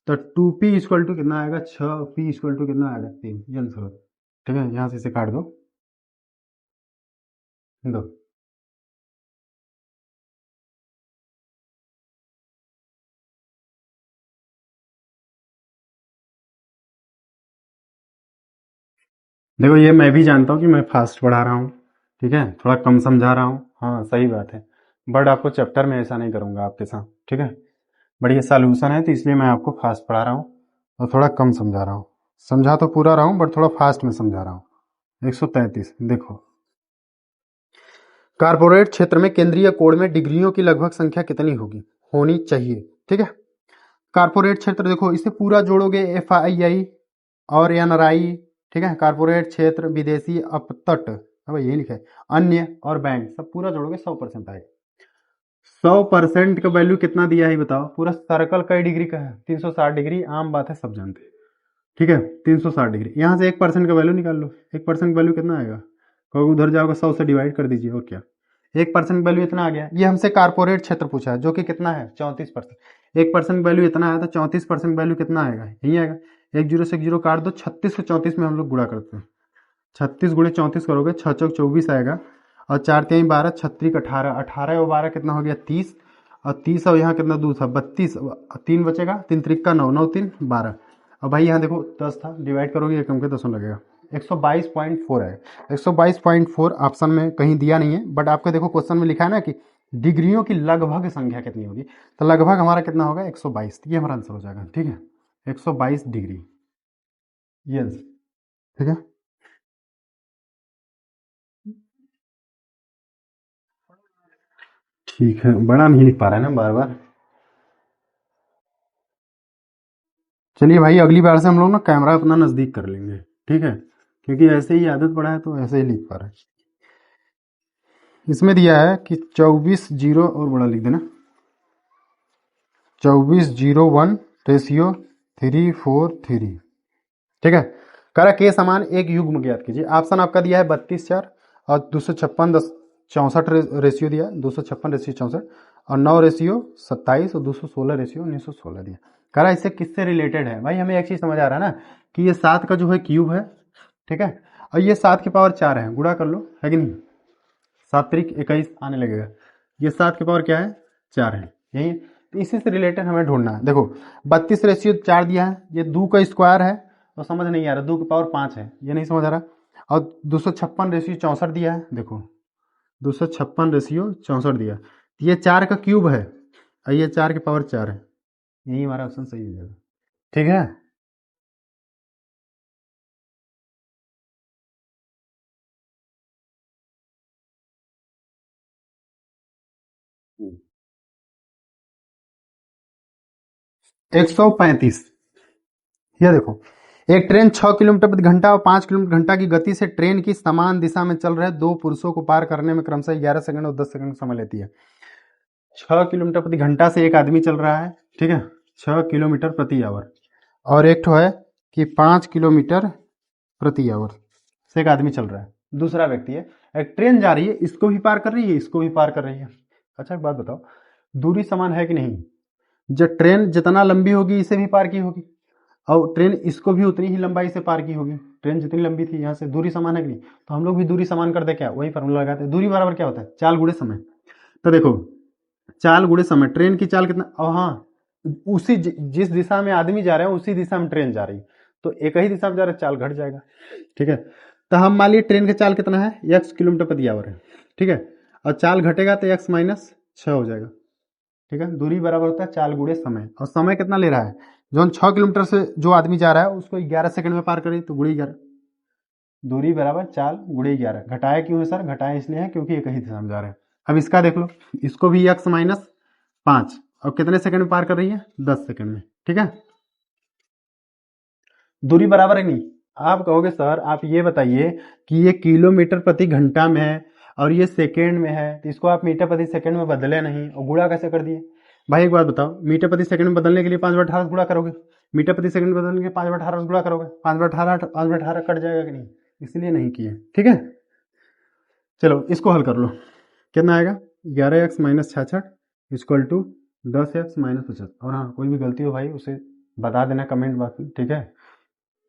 तो 2p इक्वल टू कितना आएगा, 6p इक्वल टू कितना आएगा, 3, ये आंसर। ठीक है, यहाँ से इसे काट दो, देखो ये मैं भी जानता हूँ कि मैं फास्ट पढ़ा रहा हूँ, ठीक है, थोड़ा कम समझा रहा हूँ, हाँ सही बात है, बट आपको चैप्टर में ऐसा नहीं करूँगा आपके साथ। ठीक है, बट ये सॉल्यूशन है, तो इसलिए मैं आपको फास्ट पढ़ा रहा हूँ और थोड़ा कम समझा रहा हूँ। समझा तो पूरा रहा हूँ, बट थोड़ा फास्ट में समझा रहा हूँ। 133 देखो, कारपोरेट क्षेत्र में केंद्रीय कोड में डिग्रियों की लगभग संख्या कितनी होनी चाहिए। ठीक है, कारपोरेट क्षेत्र देखो, इसे पूरा जोड़ोगे, FII और NRI। ठीक है, कारपोरेट क्षेत्र, विदेशी अपतट, अब यही लिखा है, अन्य और बैंक, सब पूरा जोड़ोगे 100% आएगा। 100% का वैल्यू कितना दिया है बताओ, पूरा सर्कल कई डिग्री का है, 360 डिग्री, आम बात है सब जानते हैं। ठीक है, 360 डिग्री, यहाँ से 1% का वैल्यू निकाल लो, 1% वैल्यू कितना आएगा, कहोगे उधर जाओगे 100 से डिवाइड कर दीजिए, और क्या, 1% वैल्यू इतना आ गया। ये हमसे कारपोरेट क्षेत्र पूछा है, जो कि कितना है 34%, 1% वैल्यू इतना आया, तो 34% वैल्यू कितना आएगा, यही आएगा। 1 0 से 1 0 काट दो, 36 से 34 में हम लोग गुणा करते हैं, 36 गुणे 34 करोगे, 6 चौक 24 आएगा, और 4 3 12, 36 18, 18 और 12 कितना हो गया 30, और 30 और यहाँ कितना 2 था 32, 3 बचेगा, 3 3 का 9, 9 3 12, और भाई यहाँ देखो 10 था, डिवाइड करोगे एक कम के 10 लगेगा, 122.4 है। 122.4 ऑप्शन में कहीं दिया नहीं है, बट आपको देखो क्वेश्चन में लिखा है ना कि डिग्रियों की लगभग संख्या कितनी होगी, तो लगभग हमारा कितना होगा 122, ये हमारा आंसर हो जाएगा। ठीक है, 122 डिग्री। यस, ठीक है। ठीक है, बड़ा नहीं लिख पा रहा है ना बार बार। चलिए भाई, अगली बार से हम लोग ना कैमरा अपना नज़दीक कर लेंगे, ठीक है, क्योंकि ऐसे ही आदत पड़ा है तो ऐसे ही लिख पा रहा है। इसमें दिया है कि 24 जीरो, और बड़ा लिख देना, 24:01 रेशियो 3:4:3, ठीक है। कह रहा के समान एक युग्म ज्ञात कीजिए। ऑप्शन आपका दिया है 32:4 और 256:64 रेशियो दिया है, 256:64, और 9:27 और 216:1916 दिया। कह रहा इससे किससे रिलेटेड है। भाई हमें एक चीज समझ आ रहा है ना कि ये 7 का जो है क्यूब है, ठीक है, और ये 7 की पावर 4 है, गुणा कर लो, है कि नहीं, 7×3=21 आने लगेगा। ये 7 की पावर क्या है, 4 है, यही। तो इसी से रिलेटेड हमें ढूंढना है। देखो 32:4 दिया है, ये 2 का स्क्वायर है, तो समझ नहीं आ रहा, 2 की पावर 5 है, ये नहीं समझ आ रहा। और 256:64 दिया है, देखो 256:64 दिया, तो ये 4 का क्यूब है, और ये 4 की पावर 4 है, यही हमारा ऑप्शन सही हो जाएगा, ठीक है। 135। यह देखो, एक ट्रेन 6 किलोमीटर प्रति घंटा और 5 किलोमीटर घंटा की गति से ट्रेन की समान दिशा में चल रहे दो पुरुषों को पार करने में क्रमशः 11 सेकंड और 10 सेकंड समय लेती है। 6 किलोमीटर प्रति घंटा से एक आदमी चल रहा है, ठीक है, 6 किलोमीटर प्रति आवर, और एक ठो है कि 5 किलोमीटर प्रति आवर से एक आदमी चल रहा है, दूसरा व्यक्ति है। एक ट्रेन जा रही है, इसको भी पार कर रही है, इसको भी पार कर रही है। अच्छा एक बात बताओ, दूरी समान है कि नहीं। जब ट्रेन जितना लंबी होगी इसे भी पार की होगी, और ट्रेन इसको भी उतनी ही लंबाई से पार की होगी। ट्रेन जितनी लंबी थी यहाँ से, दूरी समान है कि नहीं, तो हम लोग भी दूरी समान कर दे, क्या वही फॉर्मूला लगाते हैं, दूरी बराबर क्या होता है, चाल गुणे समय। तो देखो चाल गुणे समय, ट्रेन की चाल कितना, और हाँ, उसी जिस दिशा में आदमी जा रहे हैं उसी दिशा में ट्रेन जा रही, तो एक ही दिशा में जा रहे, चाल घट जाएगा, ठीक है। तो हम मान लिए ट्रेन का चाल कितना है, x किलोमीटर प्रति आवर है, ठीक है, और चाल घटेगा तो x-6 हो जाएगा, ठीक है। दूरी बराबर होता है चाल गुणे समय, और समय कितना ले रहा है, जो 6 किलोमीटर से जो आदमी जा रहा है उसको 11 सेकंड में पार करें, तो गुणे 11, दूरी बराबर चाल गुणे 11। घटाया क्यों है सर, घटाया इसलिए है क्योंकि एक ही दिशा में जा रहे हैं। अब इसका देख लो, इसको भी x-5, और कितने सेकंड में पार कर रही है, 10 सेकंड में, ठीक है। दूरी बराबर है नहीं। आप कहोगे सर आप ये बताइए कि ये किलोमीटर प्रति घंटा में है और ये सेकेंड में है, तो इसको आप मीटर प्रति सेकंड में बदले नहीं और गुणा कैसे कर दिए। भाई एक बात बताओ, मीटर प्रति सेकंड में बदलने के लिए 5/18 गुणा करोगे, मीटर प्रति सेकंड में बदलने के लिए 5/18 गुणा करोगे, 5/18 कट जाएगा कि नहीं, इसलिए नहीं किए, ठीक है। चलो इसको हल कर लो, कितना आएगा, 11x-66 = 10x-50। और हाँ, कोई भी गलती हो भाई उसे बता देना कमेंट बॉक्स में, ठीक है।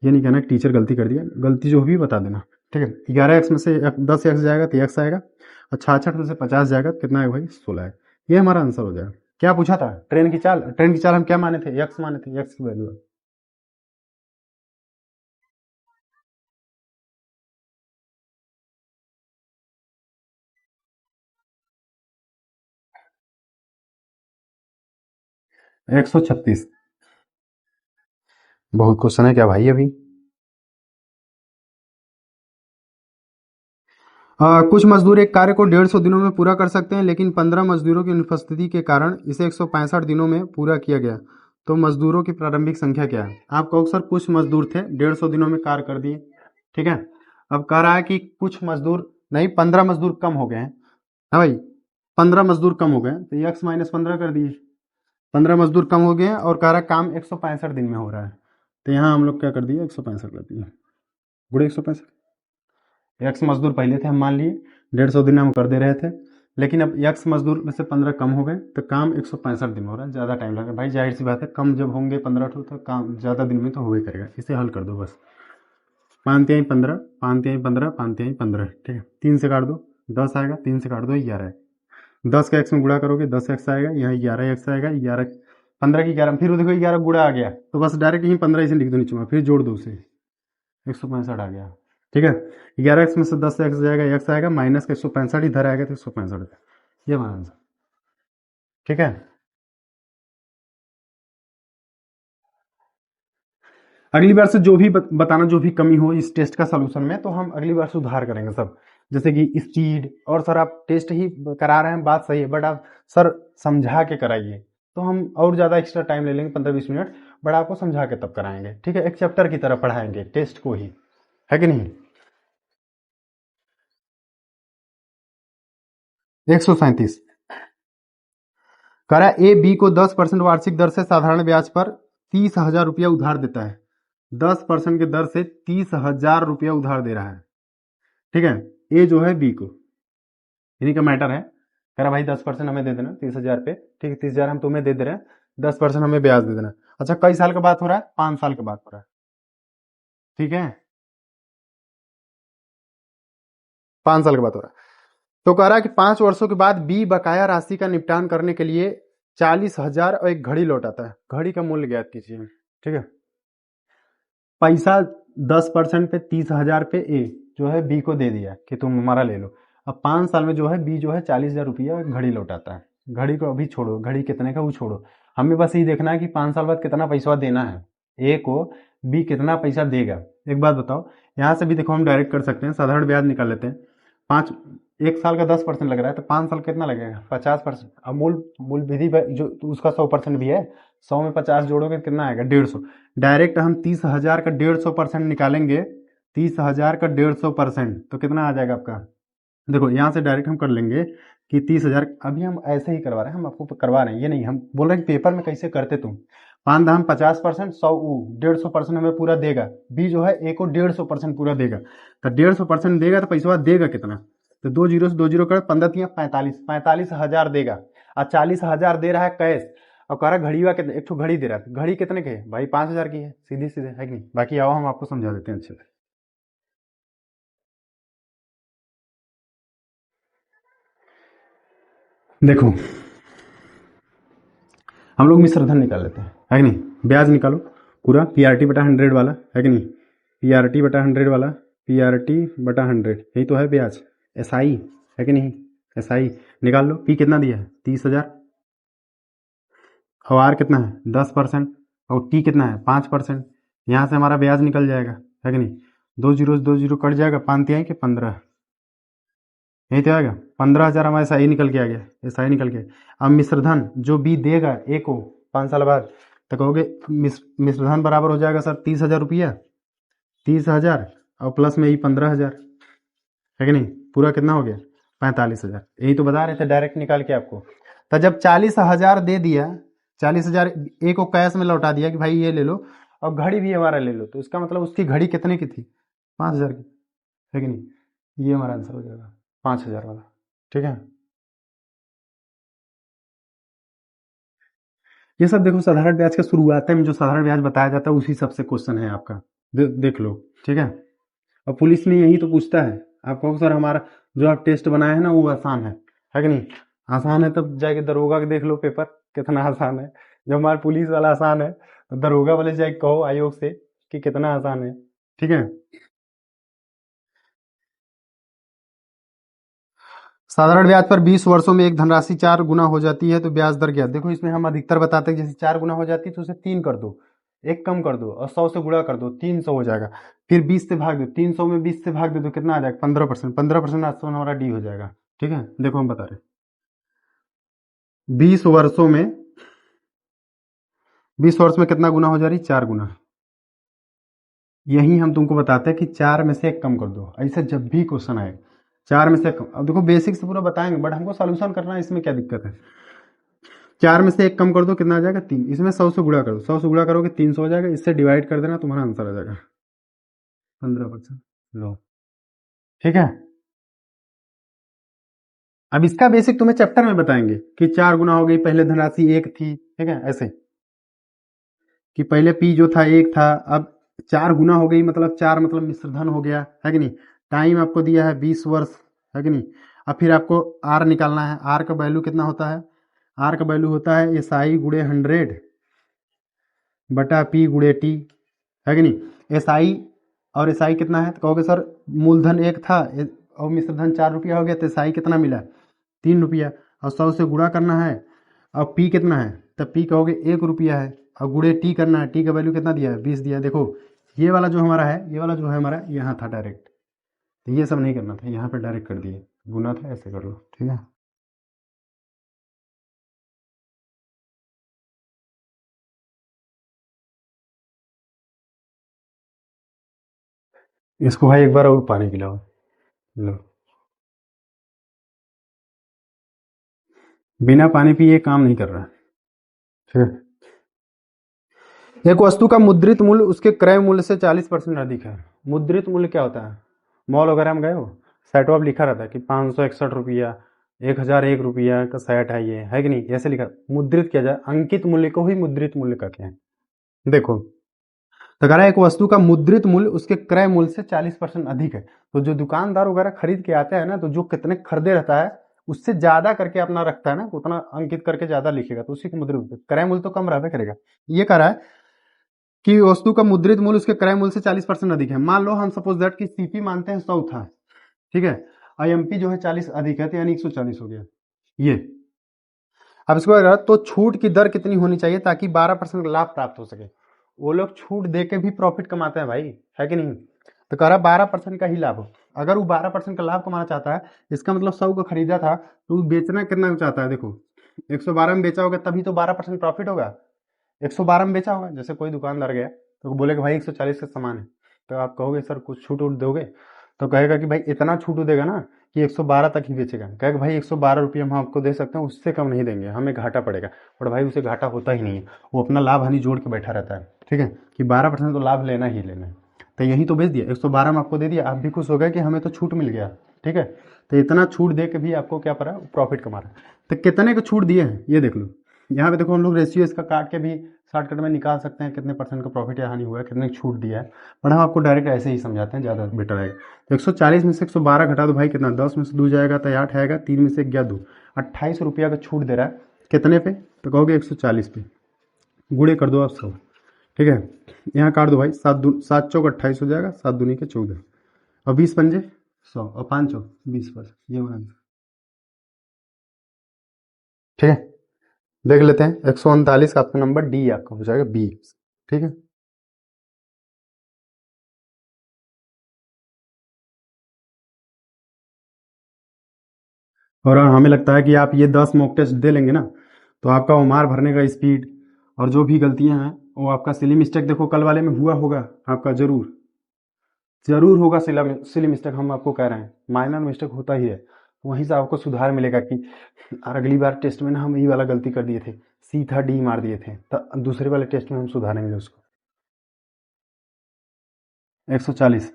ये नहीं कहना कि टीचर गलती कर दिया, गलती जो भी बता देना, ठीक है। 11x में से 10x जाएगा तो x आएगा, और 66 में से 50 जाएगा तो कितना आएगा भाई, 16 है। ये हमारा आंसर हो जाएगा। क्या पूछा था, ट्रेन की चाल, ट्रेन की चाल हम क्या माने थे, x माने थे, x की वैल्यू 136। बहुत क्वेश्चन है क्या भाई अभी। कुछ मजदूर एक कार्य को 150 दिनों में पूरा कर सकते हैं, लेकिन 15 मजदूरों की अनुपस्थिति के कारण इसे 165 दिनों में पूरा किया गया, तो मजदूरों की प्रारंभिक संख्या क्या है। आप कहो सर कुछ मजदूर थे 150 दिनों में कार्य कर दिए, ठीक है। अब कह रहा है कि कुछ मजदूर नहीं, 15 मजदूर कम हो गए हैं, हाँ भाई, 15 मजदूर कम हो गए, तो x-15 कर दिए, 15 मजदूर कम हो गए हैं, और कह रहा है काम 165 दिन में हो रहा है, तो यहाँ हम लोग क्या कर दिए, 165 कर दिए, गुड़े 165। एक्स मजदूर पहले थे, हम मान लिए 150 दिन हम कर दे रहे थे, लेकिन अब एक्स मजदूर में से 15 कम हो गए, तो काम 165 दिन में हो रहा है, ज़्यादा टाइम लग रहा है भाई, जाहिर सी बात है, कम जब होंगे 15 तो काम ज़्यादा दिन में तो हो ही करेगा। इसे हल कर दो बस, 5×3=15, 5×3=15, 5×3=15, ठीक है, 3 से काट दो 10 आएगा, 3 से काट दो 11 है, 10 का एक्स में गुणा करोगे 10x आएगा, यहाँ 11x आएगा, 11 15 की 11, फिर देखो 11 गुणा आ गया, तो बस डायरेक्ट यहीं 15 इसे लिख दो नीचे में, फिर जोड़ दो उसे, 165 आ गया, ठीक है। 11x में से 10x जाएगा, x आएगा, माइनस का 165 इधर आएगा तो 165, ये हमारा आंसर, ठीक है। अगली बार से जो भी बताना, जो भी कमी हो इस टेस्ट का सोल्यूशन में, तो हम अगली बार सुधार करेंगे सब। जैसे कि स्पीड, और सर आप टेस्ट ही करा रहे हैं, बात सही है, बट आप सर समझा के कराइए, तो हम और ज़्यादा एक्स्ट्रा टाइम ले लेंगे, 15-20 मिनट, बट आपको समझा के तब कराएंगे, ठीक है। एक चैप्टर की तरह पढ़ाएंगे टेस्ट को ही, है कि नहीं। 137 कह रहा है ए बी को 10% वार्षिक दर से साधारण ब्याज पर 30,000 रुपया उधार देता है। 10% की दर से 30,000 रुपया उधार दे रहा है, ठीक है। ए जो है बी को, इन्हीं का मैटर है। कह रहा भाई 10% हमें दे देना 30,000 पे, ठीक है, 30,000 हम तुम्हें दे दे रहे हैं, 10% हमें ब्याज दे देना। अच्छा, कई साल का बात हो रहा है, 5 साल का बात हो रहा है, ठीक है, 5 साल का बात हो रहा है। तो कह रहा है कि 5 वर्षों के बाद बी बकाया राशि का निपटान करने के लिए 40,000 और एक घड़ी लौटाता है। घड़ी का मूल्य ज्ञात कीजिए, ठीक है। पैसा 10% पे 30,000 पे ए जो है बी को दे दिया कि तुम हमारा ले लो। अब 5 साल में जो है बी जो है 40,000 रुपया घड़ी लौटाता है। घड़ी को अभी छोड़ो, घड़ी कितने का वो छोड़ो, हमें बस ये देखना है कि 5 साल बाद कितना पैसा देना है ए को, बी कितना पैसा देगा। एक बात बताओ, यहाँ से भी देखो हम डायरेक्ट कर सकते हैं, साधारण ब्याज निकाल लेते हैं। 1 साल का 10% लग रहा है, तो 5 साल कितना लगेगा, 50%। अब मूल मूल विधि जो उसका 100% भी है, 100 में 50 जोड़ोगे कितना आएगा, 150। डायरेक्ट हम 30,000 का 150% निकालेंगे, 30,000 का 150%, तो कितना आ जाएगा आपका। देखो यहाँ से डायरेक्ट हम कर लेंगे कि 30,000, अभी हम ऐसे ही करवा रहे हैं, हम आपको करवा रहे हैं, ये नहीं हम बोल रहे हैं कि पेपर में कैसे करते तुम। 5 दाम 50%, 100 150% हमें पूरा देगा, बी जो है ए को 150% पूरा देगा, तो 150% देगा तो पैसा देगा कितना, तो 2 जीरो से 2 जीरो कर 15 × 45,000 देगा। और 40,000 दे रहा है कैश, और कह रहा है घड़ी कितने, एक घड़ी दे रहा है, घड़ी कितने के है भाई, 5,000 की है, सीधी सीधे, है कि नहीं। बाकी आओ हम आपको समझा देते हैं अच्छे से। देखो हम लोग मिश्र धन निकाल लेते हैं, है कि नहीं। ब्याज निकालो पूरा, पीआरटी बटा 100 वाला, है कि नहीं, पीआरटी बटा 100 वाला, पीआरटी बटा 100, यही तो है ब्याज। एसआई है कि नहीं, एसआई निकाल लो। पी कितना दिया है, 30,000, और आर कितना है 10%, और टी कितना है 5%। यहाँ से हमारा ब्याज निकल जाएगा, है कि नहीं। 2 जीरो कट जाएगा, 5 के 15, यही तो आएगा। 15,000 हमारा एसआई निकल के आ गया, एसआई निकल के। अब मिश्रधन जो बी देगा ए को 5 साल बाद, तो कहोगे मिश्रधन बराबर हो जाएगा सर 30,000 रुपया, 30,000 और प्लस में ही 15,000, है कि नहीं। पूरा कितना हो गया 45,000, यही तो बता रहे थे डायरेक्ट निकाल के आपको। तो जब 40,000 दे दिया, 40,000 ए को कैश में लौटा दिया कि भाई ये ले लो, और घड़ी भी हमारा ले लो, तो इसका मतलब उसकी घड़ी कितने की थी, 5,000 की, है कि नहीं। ये हमारा आंसर हो जाएगा 5,000 वाला, ठीक है। ये सब देखो साधारण ब्याज का शुरुआत में जो साधारण ब्याज बताया जाता है उसी सबसे क्वेश्चन है आपका, देख लो, ठीक है। और पुलिस में यही तो पूछता है, आप कहो सर हमारा जो आप टेस्ट बनाए हैं ना वो आसान है कि नहीं। आसान है तब जाके दरोगा के देख लो पेपर कितना आसान है। जब हमारा पुलिस वाला आसान है, तो दरोगा वाले जाके कहो आयोग से कि कितना आसान है, ठीक है। साधारण ब्याज पर 20 वर्षों में एक धनराशि 4 गुना हो जाती है तो ब्याज दर क्या। देखो इसमें हम अधिकतर बताते हैं, जैसे 4 गुना हो जाती है तो उसे 3 कर दो, एक कम कर दो, और 100 से गुणा कर दो, 300 हो जाएगा। फिर 20 से भाग दो, 300 में 20 से भाग दो तो कितना आ जाएगा 15%, 15% आसान हमारा डी हो जाएगा, ठीक है। देखो हम बता रहे 20 वर्षों में, 20 वर्ष में कितना गुना हो जा रही, 4 गुना। यही हम तुमको बताते हैं कि 4 में से एक कम कर दो, ऐसे जब भी क्वेश्चन आए 4 में से कम। अब देखो बेसिक से पूरा बताएंगे, बट हमको सोल्यूशन करना है, इसमें क्या दिक्कत है। 4 में से एक कम कर दो, कितना आ जाएगा 3, इसमें 100 से गुणा करो, 100 से गुणा करोगे 300 हो जाएगा, इससे डिवाइड कर देना, तुम्हारा आंसर आ जाएगा 15%। लो, ठीक है। अब इसका बेसिक तुम्हें चैप्टर में बताएंगे कि 4 गुना हो गई, पहले धनराशि 1 थी, ठीक है, ऐसे कि पहले पी जो था 1 था, अब 4 गुना हो गई, मतलब 4 मतलब मिश्रधन हो गया, है कि नहीं। टाइम आपको दिया है 20 वर्ष, है कि नहीं। अब फिर आपको आर निकालना है, आर का वैल्यू कितना होता है, आर का वैल्यू होता है एसआई गुणे 100 बटा पी गुणे टी, है कि नहीं। एसआई और एसआई कितना है, तो कहोगे सर मूलधन 1 था और मिश्रधन 4 रुपया हो गया, तो एसआई कितना मिला 3 रुपया, और 100 से गुणा करना है। और पी कितना है, तब पी कहोगे 1 रुपया है, और गुणे टी करना है, टी का वैल्यू कितना दिया है 20 दिया है। देखो ये वाला जो हमारा है, ये वाला जो है हमारा यहाँ था डायरेक्ट, तो ये सब नहीं करना था, यहाँ पे डायरेक्ट कर दिए, गुना था ऐसे कर लो, ठीक है। इसको भाई एक बार और पानी पिलाओ, लो। बिना पानी पिए काम नहीं कर रहा, ठीक है। एक वस्तु का मुद्रित मूल्य उसके क्रय मूल्य से 40% अधिक है। मुद्रित मूल्य क्या होता है? मॉल वगैरह में गए हो, सेट ऑफ लिखा रहता है कि 561 रुपया, 1001 रुपया का सेट है, ये है कि नहीं, ऐसे लिखा। मुद्रित किया जाए, अंकित मूल्य को ही मुद्रित मूल्य कहते हैं। देखो, तो कह रहा है एक वस्तु का मुद्रित मूल्य उसके क्रय मूल्य से 40% अधिक है। तो जो दुकानदार वगैरह खरीद के आता है ना, तो जो कितने खरीदे रहता है उससे ज्यादा करके अपना रखता है ना, उतना अंकित करके ज्यादा लिखेगा, तो उसी को मुद्रित, क्रय मूल्य तो कम रहता करेगा। ये कह रहा है कि वस्तु का मुद्रित मूल्य उसके क्रय मूल्य से 40% अधिक है। मान लो हम सपोज दैट कि सीपी मानते हैं 100 था, ठीक है, आईएमपी जो है 40 अधिक है, तो यानी 140 हो गया ये। अब इसको अगर तो छूट की दर कितनी होनी चाहिए ताकि 12% लाभ प्राप्त हो सके? वो लोग छूट दे के भी प्रॉफिट कमाते हैं भाई, है कि नहीं। तो कह रहा 12% का ही लाभ हो। अगर वो 12% का लाभ कमाना चाहता है, इसका मतलब 100 का खरीदा था, तो वो बेचना कितना चाहता है? देखो 112 में बेचा होगा, तभी तो 12% प्रॉफिट होगा। 112 में बेचा होगा, जैसे कोई दुकानदार गया तो बोले कि भाई 140 का सामान है, तो आप कहोगे सर कुछ छूट उट दोगे, तो कहेगा कि भाई इतना छूट देगा ना कि 112 तक ही बेचेगा। कहेगा भाई 112 रुपये हम आपको दे सकते हैं, उससे कम नहीं देंगे, हमें घाटा पड़ेगा। और भाई उसे घाटा होता ही नहीं है, वो अपना लाभ हानि जोड़ के बैठा रहता है, ठीक है, कि 12% तो लाभ लेना ही लेना है। तो यही तो बेच दिया, 112 में आपको दे दिया, आप भी खुश हो गए कि हमें तो छूट मिल गया, ठीक है। तो इतना छूट दे के भी आपको क्या पड़ा, प्रॉफिट कमा रहा है। तो कितने को छूट दिए हैं ये देख लो। यहाँ पे देखो हम लोग रेशियो इसका काट के भी शॉर्टकट में निकाल सकते हैं कितने परसेंट का प्रॉफिट या हानि हुआ है, कितने की छूट दिया है, पर हम आपको डायरेक्ट ऐसे ही समझाते हैं, ज़्यादा बेटर रहेगा। तो 140 में से 112 घटा दो भाई, कितना, 10 में से 2 जाएगा तो 8 आएगा, 3 में से 1 गया 2, 28 रुपया का छूट दे रहा है। कितने पे? तो कहोगे 140 पे, गुणे कर दो आप 100, ठीक है। यहाँ काट दो भाई, 7 चौक 28 हो जाएगा, 7 दूनी के 14, और 20 पंजे 100, और 5 चौक 20 पर, ये होना, ठीक है। देख लेते हैं, 139 का आपका नंबर डी आपका हो जाएगा बी, ठीक है। और हमें लगता है कि आप ये 10 मॉक टेस्ट दे लेंगे ना, तो आपका उमार भरने का स्पीड और जो भी गलतियां हैं वो आपका सिली मिस्टेक, देखो कल वाले में हुआ होगा आपका, जरूर जरूर होगा सिली मिस्टेक, हम आपको कह रहे हैं माइनर मिस्टेक होता ही है। वहीं से आपको सुधार मिलेगा कि यार अगली बार टेस्ट में ना हम यही वाला गलती कर दिए थे, सी था डी मार दिए थे, तो दूसरे वाले टेस्ट में हम सुधारेंगे उसको। 140।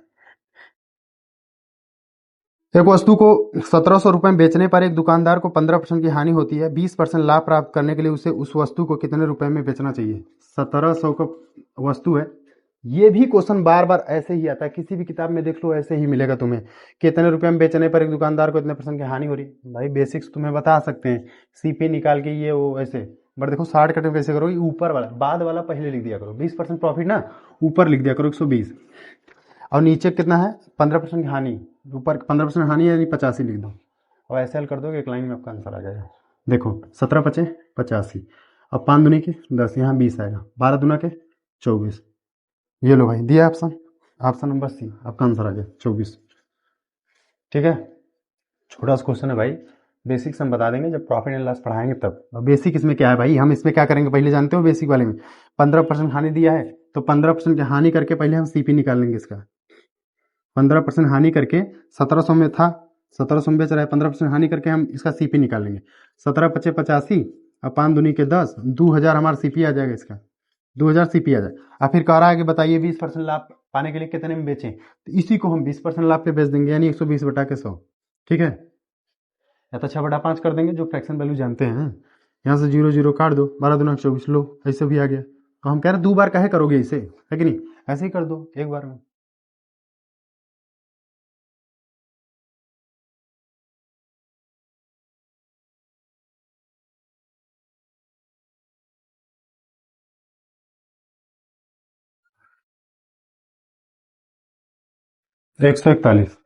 एक वस्तु को 1700 रुपये में बेचने पर एक दुकानदार को 15% की हानि होती है। 20% लाभ प्राप्त करने के लिए उसे उस वस्तु को कितने रुपए में बेचना चाहिए? 1700 का वस्तु है। ये भी क्वेश्चन बार बार ऐसे ही आता है, किसी भी किताब में देख लो ऐसे ही मिलेगा तुम्हें, कितने रुपए में बेचने पर एक दुकानदार को इतने परसेंट की हानि हो रही है। भाई बेसिक्स तुम्हें बता सकते हैं, सीपी निकाल के ये वो ऐसे, बट देखो 60 कट कैसे करोगे, ऊपर वाला बाद वाला पहले लिख दिया करो, 20% प्रॉफिट ना ऊपर लिख दिया करो 120, और नीचे कितना है 15% की हानि, ऊपर 15% हानि यानी 85 लिख दो, और ऐसे हल कर दोगे एक लाइन में आपका आंसर आ जाएगा। देखो 17 पचे 85, अब 5 दूनी के 10, यहाँ 20 आएगा, 12 दूना के 24, ये लो भाई दिया ऑप्शन, ऑप्शन नंबर सी आपका आंसर आ गया 24, ठीक है। छोटा सा क्वेश्चन है भाई, बेसिक्स हम बता देंगे जब प्रॉफिट एंड लॉस पढ़ाएंगे तब। बेसिक इसमें क्या है भाई, हम इसमें क्या करेंगे पहले जानते हो, बेसिक वाले में 15% हानि दिया है, तो 15% की हानि करके पहले हम सीपी निकाल लेंगे इसका। 15% हानि करके 1700 में था, 1700 में बेच रहा है, 15% हानि करके हम इसका सीपी निकालेंगे। 17 पचे 85, और 5 दूनी के 10, 2000 हमारा सीपी आ जाएगा इसका, 2000 सीपी आ जाए। और फिर कह रहा है कि बताइए 20% लाभ पाने के लिए कितने में बेचें, तो इसी को हम 20% लाभ पे बेच देंगे, यानी 120 बटा के 100, ठीक है। या तो 6/5 कर देंगे, जो फ्रैक्शन वैल्यू जानते हैं। यहाँ से 0 0 काट दो, 12 दूना 24, लो ऐसे भी आ गया। तो हम कह रहे 2 बार काहे करोगे इसे, है कि नहीं, ऐसे ही कर दो एक बार में। 141।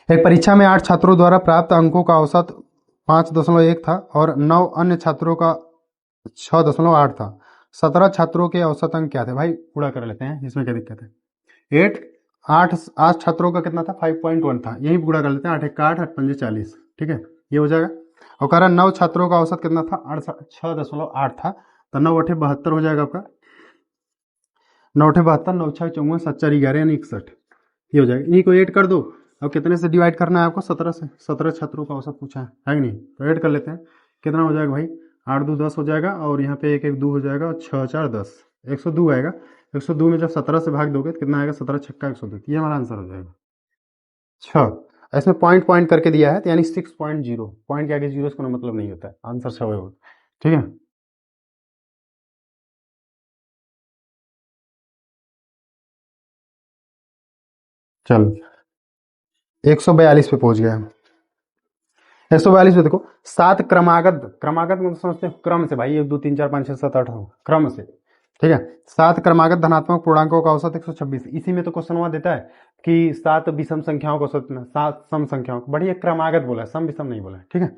एक परीक्षा में 8 छात्रों द्वारा प्राप्त अंकों का औसत 5.1 था और 9 अन्य छात्रों का 6.8 था। 17 छात्रों के औसत अंक क्या थे? भाई पूरा कर लेते हैं, इसमें क्या दिक्कत है। 8 छात्रों का कितना था? 5.1 था। यही पूरा कर लेते हैं। 8 एक 8, 8 पंजे 40। ठीक है, ये हो जाएगा। और कह रहा 9 छात्रों का औसत कितना था? 6.8 था। तो 9 8 72 हो जाएगा आपका। 9 8 72, 9 6 54, 7 4 11 यानी 61। ये हो जाएगा। इन्हीं को ऐड कर दो। अब कितने से डिवाइड करना है आपको? 17 से। 17 छात्रों का औसत पूछा है कि नहीं? तो ऐड कर लेते हैं। कितना हो जाएगा भाई? 8 2 10 हो जाएगा, और यहाँ पे 1 1 2 हो जाएगा, और 6 4 10, 102 आएगा। 102 में जब 17 से भाग दोगे तो कितना आएगा? 17 छक्का 102। ये हमारा आंसर हो जाएगा। 6। इसमें पॉइंट पॉइंट करके दिया है, तो यानी 6.0। पॉइंट के आगे जीरो का मतलब नहीं होता है। आंसर 6 होगा। ठीक है, चल 142 पे पहुंच गया। 142 में देखो, 7 क्रमागत, क्रमागत मतलब समझते हैं क्रम से भाई, 1 2 3 4 5 6 7 8 9 क्रम से। ठीक है, 7 क्रमागत धनात्मक पूर्णांकों का औसत 126। इसी में तो क्वेश्चन हुआ देता है कि 7 विषम संख्याओं का औसत कितना, 7 सम संख्याओं का। बढ़िया, क्रमागत बोला है, सम विषम नहीं बोला है। ठीक है,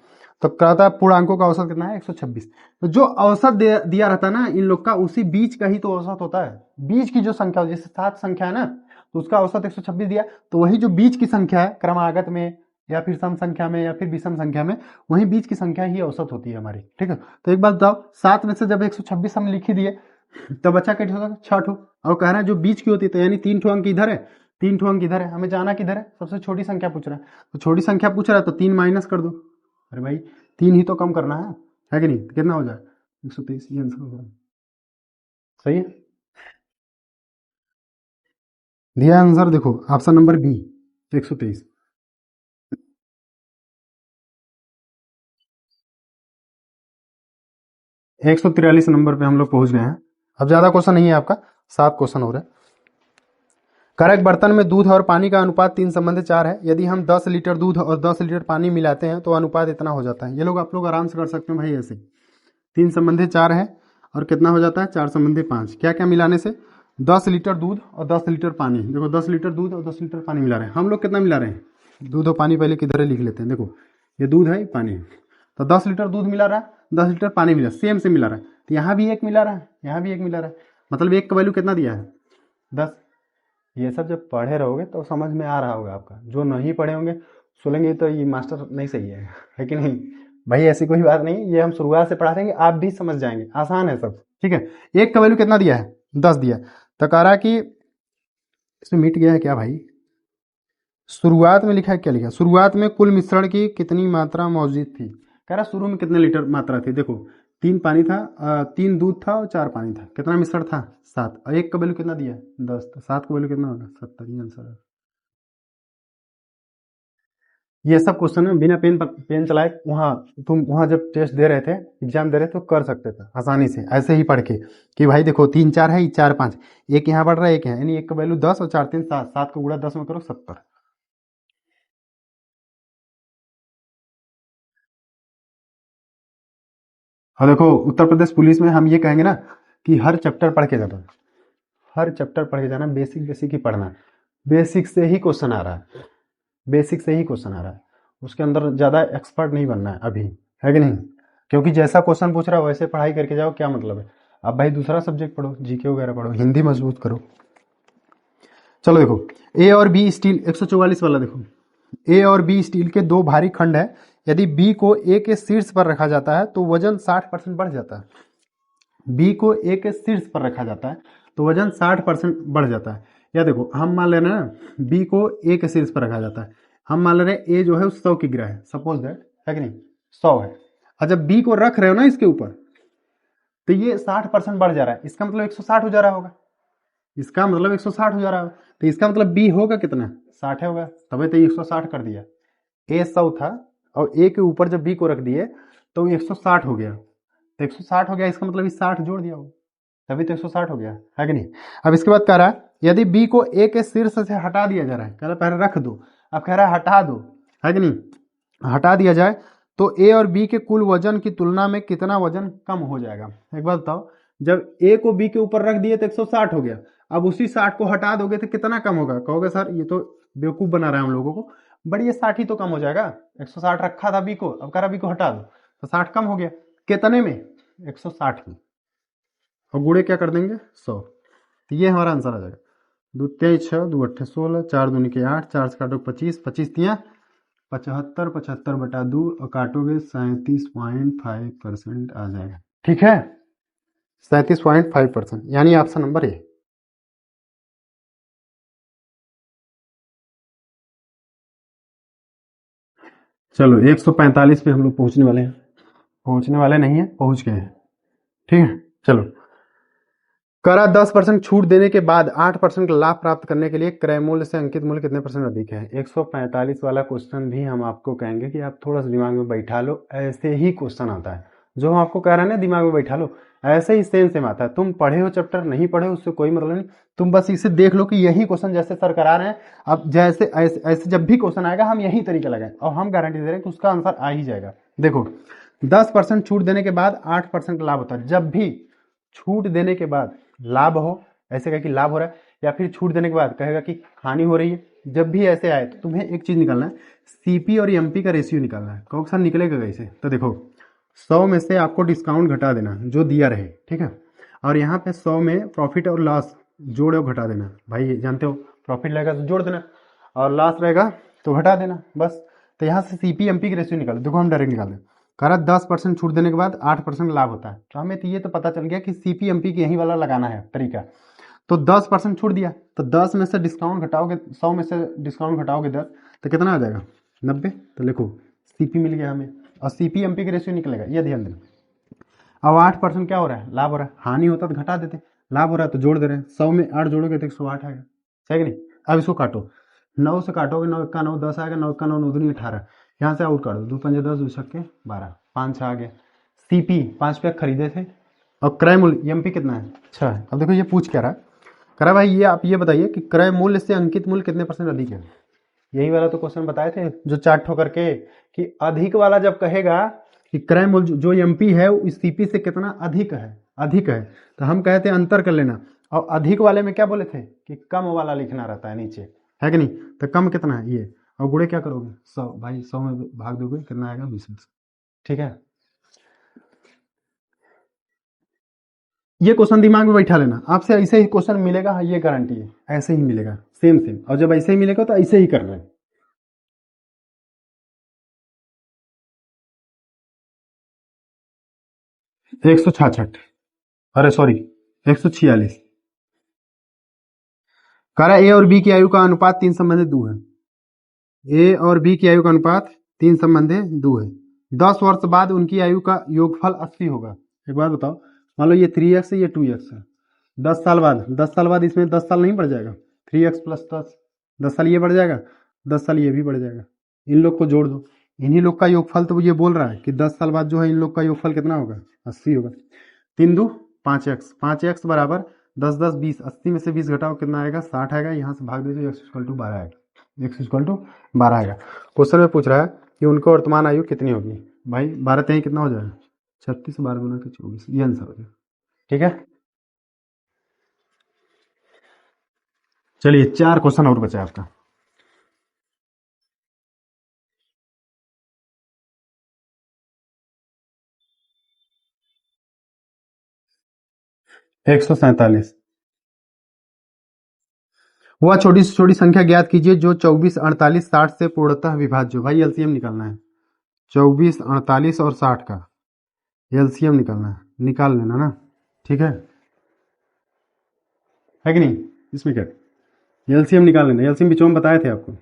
तो कहता है पूर्णांकों का औसत कितना है? 126। तो जो औसत दिया रहता है ना इन लोग का, उसी बीच का ही तो औसत होता है। बीच की जो संख्या हो, जैसे 7 संख्या है ना, तो उसका औसत 126 दिया, तो वही जो बीच की संख्या है क्रमागत में, या फिर सम संख्या में, या फिर विषम संख्या में, वही बीच की संख्या ही औसत होती है हमारी। ठीक है, तो एक बात बताओ, 7 में से जब 126 हम लिख ही दिए, तो बच्चा कितने होगा? 6 ठो। और कह रहा है जो बीच की होती है, तो यानी 3 ठो अंक इधर है, 3 ठो अंक इधर है। हमें जाना किधर है? सबसे छोटी संख्या पूछ रहा है, तो छोटी संख्या पूछ रहा है तो 3 माइनस कर दो। अरे भाई 3 ही तो कम करना है कि नहीं? तो कितना हो जाए? 123। ये आंसर होगा। सही है, दिया आंसर देखो, ऑप्शन नंबर बी, 123। 143 नंबर पे हम लोग पहुंच गए हैं। अब ज्यादा क्वेश्चन नहीं है आपका, 7 क्वेश्चन हो रहे हैं। कर एक बर्तन में दूध और पानी का अनुपात 3:4 है। यदि हम 10 लीटर दूध और 10 लीटर पानी मिलाते हैं तो अनुपात इतना हो जाता है। ये लोग आप लोग आराम से कर सकते हो भाई ऐसे। 3:4 है, और कितना हो जाता है? 4:5। क्या क्या मिलाने से? 10 लीटर दूध और 10 लीटर पानी। देखो 10 लीटर दूध और 10 लीटर पानी मिला रहे हैं हम लोग। कितना मिला रहे हैं? दूध और पानी पहले किधर है लिख लेते हैं। देखो ये दूध है, ये पानी है। तो 10 लीटर दूध मिला रहा है, 10 लीटर पानी मिला, सेम से मिला रहा है। तो यहाँ भी एक मिला रहा है, यहाँ भी एक मिला रहा है। मतलब एक का वैल्यू कितना दिया है? 10। ये सब जब पढ़े रहोगे तो समझ में आ रहा होगा आपका। जो नहीं पढ़े होंगे, सुनेंगे तो ये मास्टर नहीं सही है कि नहीं? भाई ऐसी कोई बात नहीं, ये हम शुरुआत से पढ़ा देंगे, आप भी समझ जाएंगे। आसान है सब। ठीक है, एक का वैल्यू कितना दिया है? 10 दिया। तो कह रहा कि इसमें मिट गया है क्या भाई? शुरुआत में लिखा है, क्या लिखा है? शुरुआत में कुल मिश्रण की कितनी मात्रा मौजूद थी? कह रहा शुरू में कितने लीटर मात्रा थी। देखो 3 पानी था, 3 दूध था और 4 पानी था। कितना मिश्रण था? 7। और एक का वैल्यू कितना दिया है? 10। तो 7 का वैल्यू कितना होगा? 70। ये आंसर है। ये सब क्वेश्चन है बिना पेन चलाए, वहाँ तुम वहाँ जब टेस्ट दे रहे थे, एग्जाम दे रहे थे, तो कर सकते थे आसानी से ऐसे ही पढ़ के कि भाई देखो 3 4 है, 4 5, एक यहाँ बढ़ रहा है, एक यहाँ, यानी एक का वैल्यू 10 और 4 3 7, 7 को गुणा 10 में करो 70। और देखो उत्तर प्रदेश पुलिस में हम ये कहेंगे ना कि हर चैप्टर पढ़ के जाना, हर चैप्टर पढ़ के जाना, बेसिक बेसिक ही पढ़ना है। बेसिक से ही क्वेश्चन आ रहा है, बेसिक से ही क्वेश्चन आ रहा है। उसके अंदर ज़्यादा एक्सपर्ट नहीं बनना है अभी, है कि नहीं? क्योंकि जैसा क्वेश्चन पूछ रहा है वैसे पढ़ाई करके जाओ, क्या मतलब है? अब भाई दूसरा सब्जेक्ट पढ़ो, जीके वगैरह पढ़ो, हिंदी मजबूत करो। चलो देखो, ए और बी स्टील, 144 वाला देखो। ए और बी स्टील के दो भारी खंड है। यदि बी को ए के शीर्ष पर रखा जाता है तो वजन 60% बढ़ जाता है। बी को ए के शीर्ष पर रखा जाता है तो वजन 60% बढ़ जाता है। या देखो हम मान ले रहे हैं ना, बी को ए के शीर्ष पर रखा जाता है। हम मान ले रहे हैं ए जो है 100 की गिरा है, सपोज दैट, है कि नहीं? 100 है। और जब बी को रख रहे हो ना इसके ऊपर, तो ये 60% बढ़ जा रहा है। इसका मतलब 160 हो जा रहा होगा। इसका मतलब 160 हो जा रहा है। तो इसका मतलब बी होगा कितना? 60 होगा, तभी तो 160 कर दिया। ए 100 था, और ए के ऊपर जब बी को रख दिए तो 160 हो गया। तो 160 हो गया, इसका मतलब इस 60 जोड़ दिया होगा, तभी तो 160 हो गया, है कि नहीं? अब इसके बाद कह रहा है यदि बी को ए के शीर्ष से हटा दिया जा रहा है, कह रहा है पहले रख दो, अब कह रहा है हटा दो, है कि नहीं? हटा दिया जाए तो ए और बी के कुल वजन की तुलना में कितना वजन कम हो जाएगा? एक बात बताओ, जब ए को बी के ऊपर रख दिए तो 160 हो गया, अब उसी 60 को हटा दोगे तो कितना कम होगा? कहोगे सर ये तो बेवकूफ बना रहा है हम लोगों को, बड़ी ये 60 ही तो कम हो जाएगा। 160 रखा था बी को, अब कह रहा बी को हटा दो, तो 60 कम हो गया। कितने में? 160 में और गुणे क्या कर देंगे 100, तो ये हमारा आंसर आ जाएगा। 2 तेईस 6 2 8 16 4 दूनी के 8 4 से काटो 25 25 तिया 75 75 बटा 2 और काटोगे 37.5% आ जाएगा। ठीक है 37.5% यानी ऑप्शन नंबर ए। चलो 145 पे हम लोग पहुंचने वाले हैं, पहुंचने वाले नहीं है, पहुंच गए हैं। ठीक है चलो, करा 10% छूट देने के बाद 8% का लाभ प्राप्त करने के लिए क्रय मूल्य से अंकित मूल्य कितने परसेंट अधिक है। 145 वाला क्वेश्चन भी हम आपको कहेंगे कि आप थोड़ा सा दिमाग में बैठा लो, ऐसे ही क्वेश्चन आता है जो हम आपको कह रहे हैं ना, दिमाग में बैठा लो, ऐसे ही सेम सेम आता है। तुम पढ़े हो चैप्टर नहीं पढ़े हो उससे कोई मतलब नहीं, तुम बस इसे देख लो कि यही क्वेश्चन जैसे सर करा रहे हैं, अब जैसे ऐसे जब भी क्वेश्चन आएगा हम यही तरीका लगाएं और हम गारंटी दे रहे हैं कि उसका आंसर आ ही जाएगा। देखो 10% छूट देने के बाद 8% का लाभ होता है। जब भी छूट देने के बाद लाभ हो, ऐसे कहे कि लाभ हो रहा है, या फिर छूट देने के बाद कहेगा कि हानि हो रही है, जब भी ऐसे आए तो तुम्हें एक चीज निकालना है, सीपी और एमपी का रेशियो निकालना है। कौन सा निकलेगा कैसे, तो देखो 100 में से आपको डिस्काउंट घटा देना जो दिया रहे, ठीक है, और यहाँ पे 100 में प्रॉफिट और लॉस जोड़े और घटा देना। भाई जानते हो प्रॉफिट रहेगा तो जोड़ देना और लॉस रहेगा तो घटा देना, बस। तो यहाँ से सीपी एमपी की रेशियो निकालो, देखो हम डायरेक्ट निकाल दें। करा 10% छूट देने के बाद 8% लाभ होता है, तो हमें तो ये तो पता चल गया कि सीपी एमपी की यही वाला लगाना है तरीका। तो 10% छूट दिया, तो 10 में से डिस्काउंट घटाओगे, 100 में से डिस्काउंट घटाओगे 10, तो कितना आ जाएगा 90। तो लिखो सीपी मिल गया हमें और सीपी एमपी की रेशियो निकलेगा, ये ध्यान देना। अब 8% क्या हो रहा है, लाभ हो रहा है, हानि होता तो घटा देते, लाभ हो रहा है तो जोड़ दे रहे हैं। 100 में 8 जोड़ोगे तो 108 आएगा, सही कि नहीं। अब इसको काटो, 9 से काटोगे, 9 का 9 10 आएगा, 9 का 9 9 दूनी 18, यहाँ से आउट काट दो, 2 पंजे 10 2 छक्के 12, 5 6 आ गया। सीपी 5 पे खरीदे थे और क्रय मूल्य एमपी कितना है 6 है। अब देखो ये पूछ क्या रहा है, कह रहा भाई ये आप ये बताइए कि क्रय मूल्य से अंकित मूल्य कितने परसेंट अधिक है। यही वाला तो क्वेश्चन बताए थे जो 4 ठोकर के, कि अधिक वाला जब कहेगा कि क्रय मूल्य जो एमपी है इस सीपी से कितना अधिक है, अधिक है, तो हम कहते हैं अंतर कर लेना। और अधिक वाले में क्या बोले थे कि कम वाला लिखना रहता है नीचे, है कि नहीं। तो कम कितना है ये, और गुणे क्या करोगे 100, भाई 100 में भाग दोगे कितना आएगा 20 में। ठीक है, ये क्वेश्चन दिमाग में बैठा लेना, आपसे ऐसे ही क्वेश्चन मिलेगा, ये गारंटी है, ऐसे ही मिलेगा सेम सेम। और जब ऐसे ही मिलेगा तो ऐसे ही कर रहे हैं। 166, अरे सॉरी 146। कह रहा है ए और बी की आयु का अनुपात 3 संबंधित 2 है। ए और बी की आयु का अनुपात 3 संबंधित 2 है। 10 वर्ष बाद उनकी आयु का योगफल 80 होगा। एक बात बताओ, मान लो ये 3x है, ये 2x है, 10 साल बाद इसमें 10 साल नहीं बढ़ जाएगा, 3x प्लस 10, 10 साल ये बढ़ जाएगा, 10 साल ये भी बढ़ जाएगा। इन लोग को जोड़ दो, इन्हीं लोग का योगफल, तो ये बोल रहा है कि 10 साल बाद जो है इन लोग का योगफल कितना होगा 80 होगा। 3 2 5x, 5x बराबर 10 10 20, 80 में से 20 घटाओ कितना आएगा 60 आएगा, यहाँ से भाग दे तो x इक्वल टू 12 आएगा, x इक्वल टू 12 आएगा। क्वेश्चन में पूछ रहा है कि उनको वर्तमान आयु कितनी होगी। भाई 12 3 कितना हो जाएगा 36, 12 गुना के 24, ये आंसर हो जाएगा। ठीक है, चलिए 4 क्वेश्चन और बचा है आपका। एक सौ सैंतालीस, वह छोटी से छोटी संख्या ज्ञात कीजिए जो 24 48 60 से पूर्णतः विभाज्य हो। भाई एलसीएम निकालना है, 24 48 और 60 का एलसीएम निकालना है, निकाल लेना ना। ठीक है कि नहीं, इसमें क्या एलसीएम निकाल लेना, एलसीएम बीचों में बताए थे आपको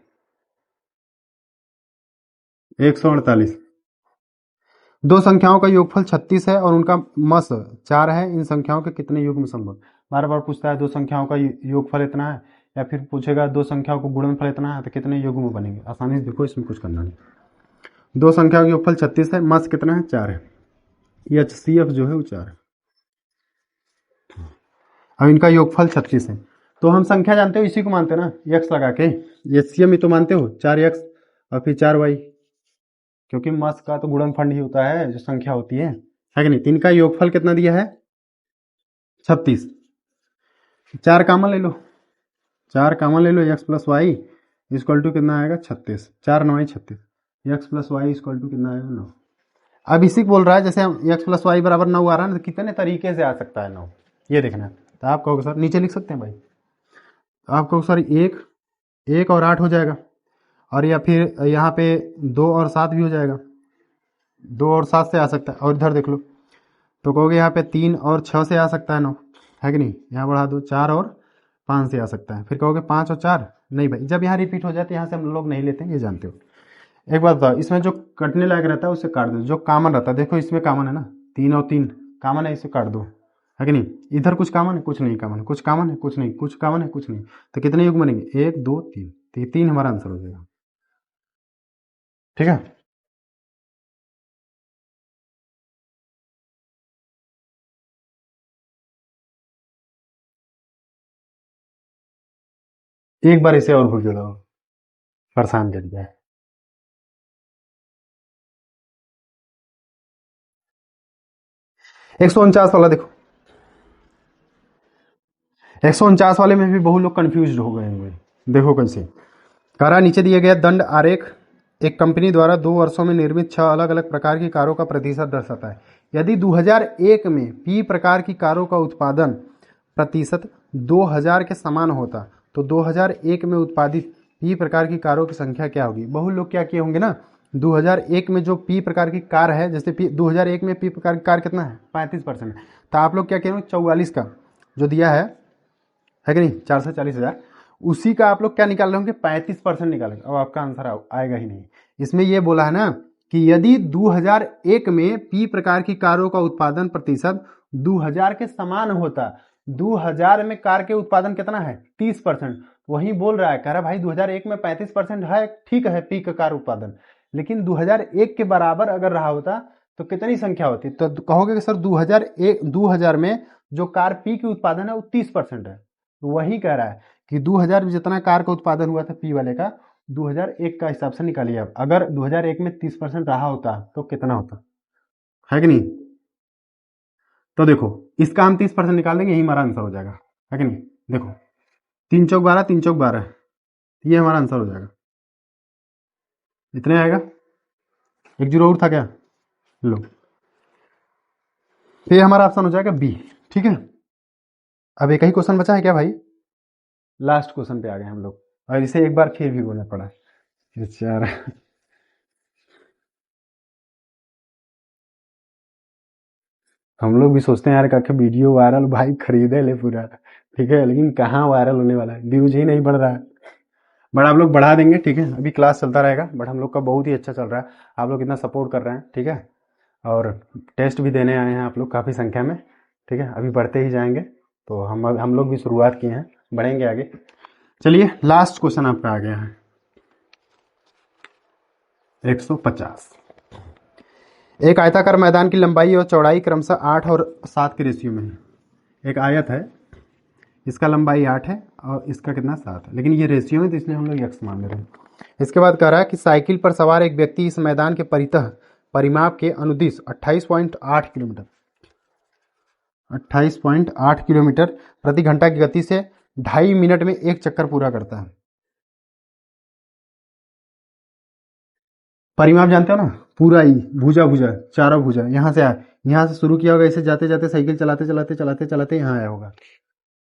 148। दो संख्याओं का योगफल 36 है और उनका मस 4 है, इन संख्याओं के कितने युग्म संभव। बार बार पूछता है दो संख्याओं का योगफल इतना है, या फिर पूछेगा दो संख्याओं को गुणनफल इतना है, तो कितने युग्म बनेंगे। आसानी से देखो, इसमें कुछ करना नहीं। दो संख्याओं का योगफल 36 है, मस कितना है 4 है, HCF जो है वो 4 है। अब इनका योगफल 36 है, तो हम संख्या जानते हो इसी को मानते हैं ना, x लगा के HCM ही तो मानते हो 4x और फिर 4y, क्योंकि मस का तो गुणनफल ही होता है जो संख्या होती है कि नहीं। तीन का योगफल कितना दिया है 36, 4 कामन ले लो, 4 कामन ले लो, x plus y equal to कितना आएगा 36, 4 9 36, x plus y equal to कितना आएगा 9। अब इसी को बोल रहा है, जैसे हम एक्स प्लस वाई बराबर 9 आ रहा है ना, तो कितने तरीके से आ सकता है 9, ये देखना है। तो आप कहोगे सर नीचे लिख सकते हैं भाई, तो आप कहोगे सर एक और 8 हो जाएगा, और या फिर यहाँ पे 2 और 7 भी हो जाएगा, 2 और 7 से आ सकता है। और इधर देख लो, तो कहोगे यहाँ पे 3 और 6 से आ सकता है 9, है कि नहीं, यहाँ बढ़ा दो 4 और 5 से आ सकता है। फिर कहोगे 5 और 4 नहीं भाई, जब यहाँ रिपीट हो जाए तो यहाँ से हम लोग नहीं लेते हैं, ये जानते हो। एक बात बताओ, इसमें जो कटने लायक रहता है उसे काट दो, जो कॉमन रहता है देखो इसमें कॉमन है ना, 3 और 3 कॉमन है, इसे काट दो, है कि नहीं। इधर कुछ कॉमन है, कुछ नहीं कॉमन है, कुछ कॉमन है, कुछ नहीं, कुछ कॉमन है, कुछ नहीं, तो कितने योग बनेंगे 1 2 3, तो ये 3 हमारा आंसर हो जाएगा, ठीक है। एक बार इसे और भूल जाओ, परेशान कर दिया है। 149 वाला देखो, 149 वाले में भी बहुत लोग कंफ्यूज हो गए होंगे। देखो कैसे कह रहा, नीचे दिया गया दंड आरेख एक कंपनी द्वारा 2 वर्षों में निर्मित 6 अलग अलग प्रकार की कारों का प्रतिशत दर्शाता है। यदि 2001 में पी प्रकार की कारों का उत्पादन प्रतिशत 2000 के समान होता, तो 2001 में उत्पादित पी प्रकार की कारों की संख्या क्या होगी। बहुत लोग क्या किए होंगे ना, 2001 में जो पी प्रकार की कार है, जैसे 2001 में पी प्रकार की कार कितना है 35% है, तो आप लोग क्या किए होंगे 44 का जो दिया है कि नहीं, 440,000, उसी का आप लोग क्या निकाल रहे होंगे 35% निकालेंगे, अब आपका आंसर आएगा ही नहीं। इसमें यह बोला है ना कि यदि 2001 में पी प्रकार की कारों का उत्पादन प्रतिशत 2000 के समान होता, 2000 में कार के उत्पादन कितना है 30%, वही बोल रहा है, कह रहा भाई 2001 में 35% है, ठीक है पी का कार उत्पादन, लेकिन 2001 के बराबर अगर रहा होता तो कितनी संख्या होती, तो कहोगे कि सर 2000 में जो कार पी की उत्पादन है वो 30% है, तो वही कह रहा है कि 2000 में जितना कार का उत्पादन हुआ था पी वाले का, 2001 का हिसाब से निकालिए आप, अगर 2001 में 30% रहा होता तो कितना होता, है कि नहीं। तो देखो इसका हम 30% निकाल देंगे, यही हमारा आंसर हो जाएगा, है कि नहीं। देखो 3 चौक 12, 3 चौक 12, ये हमारा आंसर हो जाएगा, इतने आएगा। एक जीरो और था क्या, लो, फिर हमारा ऑप्शन हो जाएगा बी, ठीक है। अब एक ही क्वेश्चन बचा है क्या भाई, लास्ट क्वेश्चन पे आ गए हम लोग, और इसे एक बार फिर भी बोलना पड़ा बेचारा। हम लोग भी सोचते हैं यार काके वीडियो वायरल भाई खरीदे ले पूरा, ठीक है, लेकिन कहाँ वायरल होने वाला है, व्यूज ही नहीं बढ़ रहा है। बट आप लोग बढ़ा देंगे, ठीक है, अभी क्लास चलता रहेगा, बट हम लोग का बहुत ही अच्छा चल रहा है, आप लोग इतना सपोर्ट कर रहे हैं, ठीक है। और टेस्ट भी देने आए हैं आप लोग काफ़ी संख्या में, ठीक है, अभी बढ़ते ही जाएंगे, तो हम लोग भी शुरुआत किए हैं, बढ़ेंगे आगे। चलिए लास्ट क्वेश्चन आपका आ गया है 150। एक आयताकार मैदान की लंबाई और चौड़ाई क्रमशः 8 और 7 के रेशियो में है। एक आयत है, इसका लंबाई 8 है और इसका कितना 7 है, लेकिन ये रेशियो में तो इसलिए हम लोग x मान ले रहे हैं। इसके बाद कह रहा है कि साइकिल पर सवार एक व्यक्ति इस मैदान के परितः परिमाप के अनुदिश 28.8 किलोमीटर 28.8 किलोमीटर प्रति घंटा की गति से 2.5 मिनट में एक चक्कर पूरा करता है। परिमाप जानते हो ना, पूरा ही भुजा भुजा चारों भुजा, यहाँ से शुरू किया होगा, इसे जाते जाते साइकिल चलाते चलाते चलाते चलाते यहाँ आया होगा,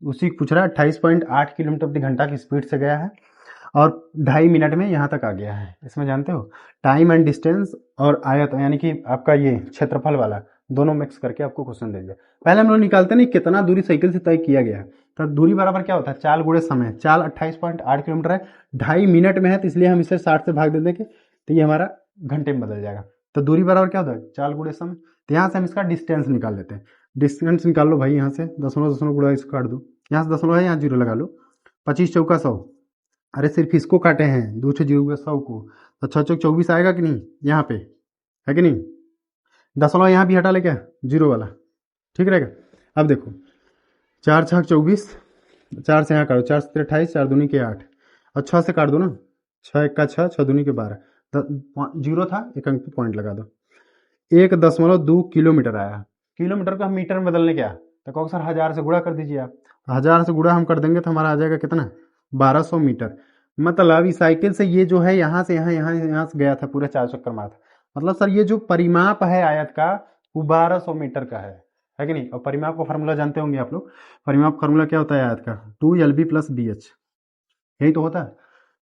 उसी पूछ रहा है 28.8 किलोमीटर प्रति घंटा की स्पीड से गया है और 2.5 मिनट में यहाँ तक आ गया है। इसमें जानते हो टाइम एंड डिस्टेंस और आयत यानी कि आपका ये क्षेत्रफल वाला दोनों मिक्स करके आपको क्वेश्चन दे दिया। पहले हम लोग निकालते नहीं कितना दूरी साइकिल से तय किया गया है, तो दूरी बराबर क्या होता है चाल गुणे समय, चाल 28.8 किलोमीटर है, 2.5 मिनट में है, तो इसलिए हम इसे 60 से भाग दे देंगे तो ये हमारा घंटे में बदल जाएगा। तो दूरी बराबर क्या होता है चाल गुणे समय, तो यहाँ से हम इसका डिस्टेंस निकाल लेते हैं। डिस्टेंस निकाल लो भाई, यहाँ से दशमलव दशमलव गुणा इसको काट दो, यहाँ से दशमलव है यहाँ जीरो लगा लो, 25 चौका 100, अरे सिर्फ इसको काटे हैं 2 जीरो 100 को, तो 6 चौक 24 आएगा कि नहीं यहाँ पे, है कि नहीं। दशमलव यहाँ भी हटा ले क्या जीरो वाला, ठीक रहेगा। अब देखो 4 छक 24, 4 से यहाँ काटो, 4 से 28, 4 दूनी के 8 और 6 से काट दो ना, 6 एक का 6, 6 दूनी के 12, जीरो था एक अंक पे पॉइंट लगा दो, 1.2 किलोमीटर आया। किलोमीटर को हम मीटर में बदलने क्या, तो कहो सर 1000 से गुणा कर दीजिए आप, 1000 से गुणा हम कर देंगे तो हमारा आ जाएगा कितना 1200 मीटर। मतलब इस साइकिल से ये जो है यहाँ से यहाँ यहाँ यहाँ से गया था पूरा 4 चक्कर मारा था, मतलब सर ये जो परिमाप है आयत का वो 1200 मीटर का है कि नहीं। और परिमाप का फार्मूला जानते होंगे आप लोग। परिमाप फार्मूला क्या होता है आयत का? 2LB + BH, यही तो होता है।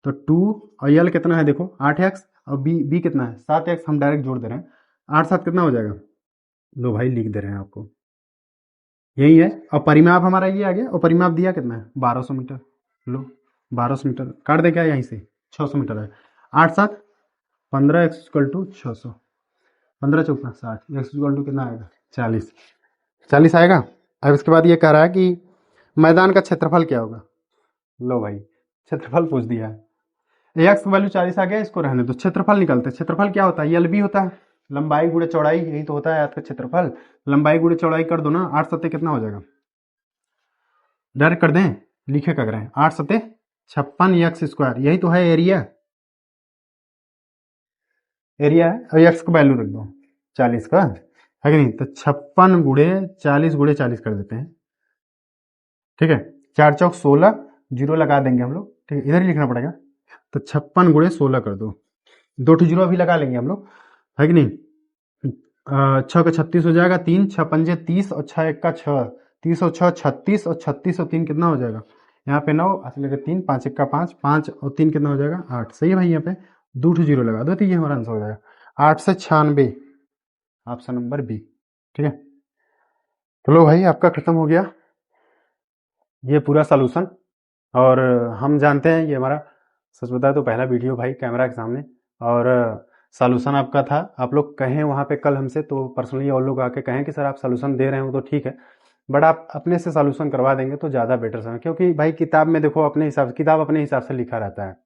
तो 2 और यल कितना है देखो 8x, और बी कितना है 7x, हम डायरेक्ट जोड़ दे रहे हैं। 8 7 कितना हो जाएगा? लो भाई लिख दे रहे हैं आपको, यही है। और परिमाप हमारा ये आ गया, और परिमाप दिया कितना है 1200 मीटर। लो 1200 मीटर काट दे क्या यहीं से, 600 मीटर है। 8 7 15, x = 600, 15 चौका 60, x = कितना आएगा 40, 40 आएगा। अब इसके बाद ये कह रहा है कि मैदान का क्षेत्रफल क्या होगा। लो भाई क्षेत्रफल पूछ दिया है। एक्स की वैल्यू 40 आ गया, इसको रहने दो, क्षेत्रफल निकालते हैं। क्षेत्रफल क्या होता है? LB होता है, लंबाई गुणे चौड़ाई, यही तो होता है आयत का क्षेत्रफल। लंबाई गुणे चौड़ाई कर दो ना, 8 सत्ते कितना हो जाएगा? डायरेक्ट कर दें, लिखे क्या करें, 8 सत्ते 56x², यही तो है एरिया। एरिया है, और एक्स का वैल्यू रख दो 40 का, है कि नहीं। तो 56 गुणे 40 गुणे 40 कर देते हैं, ठीक है। 4 चौक 16, जीरो लगा देंगे हम लोग, ठीक है, इधर ही लिखना पड़ेगा। तो 56 गुणे 16 कर दो, 2 जीरो अभी लगा लेंगे हम लोग, है कि नहीं। 6 का 36 हो जाएगा, 3 6 पंजे 30, और 6 1 का 6, 30 और 6 36, और 36 और 3 कितना हो जाएगा? यहाँ पे 9, असले के 3, 5 1 का 5, 5 और 3 कितना हो जाएगा? 8। सही है भाई, यहाँ पे 2 जीरो लगा दो तो ये हमारा आंसर हो जाएगा 8 से 96, ऑप्शन नंबर बी, ठीक है। चलो भाई आपका खत्म हो गया ये पूरा सॉल्यूशन। और हम जानते हैं ये हमारा, सच बताए तो पहला वीडियो भाई कैमरा के सामने, और सॉल्यूशन आपका था। आप लोग कहें वहाँ पे कल हमसे तो पर्सनली और लोग आके कहें कि सर आप सॉल्यूशन दे रहे हो तो ठीक है, बट आप अपने से सॉल्यूशन करवा देंगे तो ज़्यादा बेटर समय, क्योंकि भाई किताब में देखो अपने हिसाब से, किताब अपने हिसाब से लिखा रहता है।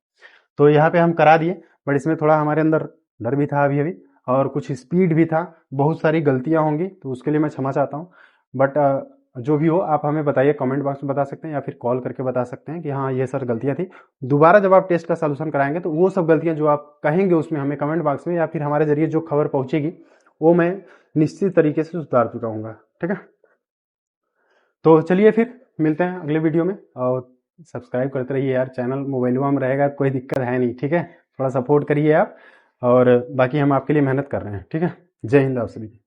तो यहाँ पे हम करा दिए, बट इसमें थोड़ा हमारे अंदर डर भी था अभी और कुछ स्पीड भी था, बहुत सारी गलतियाँ होंगी, तो उसके लिए मैं क्षमा चाहता हूँ। बट जो भी हो आप हमें बताइए, कमेंट बॉक्स में बता सकते हैं या फिर कॉल करके बता सकते हैं कि हाँ ये सर गलतियाँ थी। दोबारा जब आप टेस्ट का सॉल्यूशन कराएंगे तो वो सब गलतियाँ जो आप कहेंगे उसमें हमें कमेंट बॉक्स में या फिर हमारे जरिए जो खबर पहुँचेगी वो मैं निश्चित तरीके से सुधार चुकाऊँगा, ठीक है। तो चलिए फिर मिलते हैं अगले वीडियो में, और सब्सक्राइब करते रहिए यार, चैनल मोबाइलवा में रहेगा कोई दिक्कत है नहीं, ठीक है। थोड़ा सपोर्ट करिए आप, और बाकी हम आपके लिए मेहनत कर रहे हैं, ठीक है। जय हिंद आप सभी।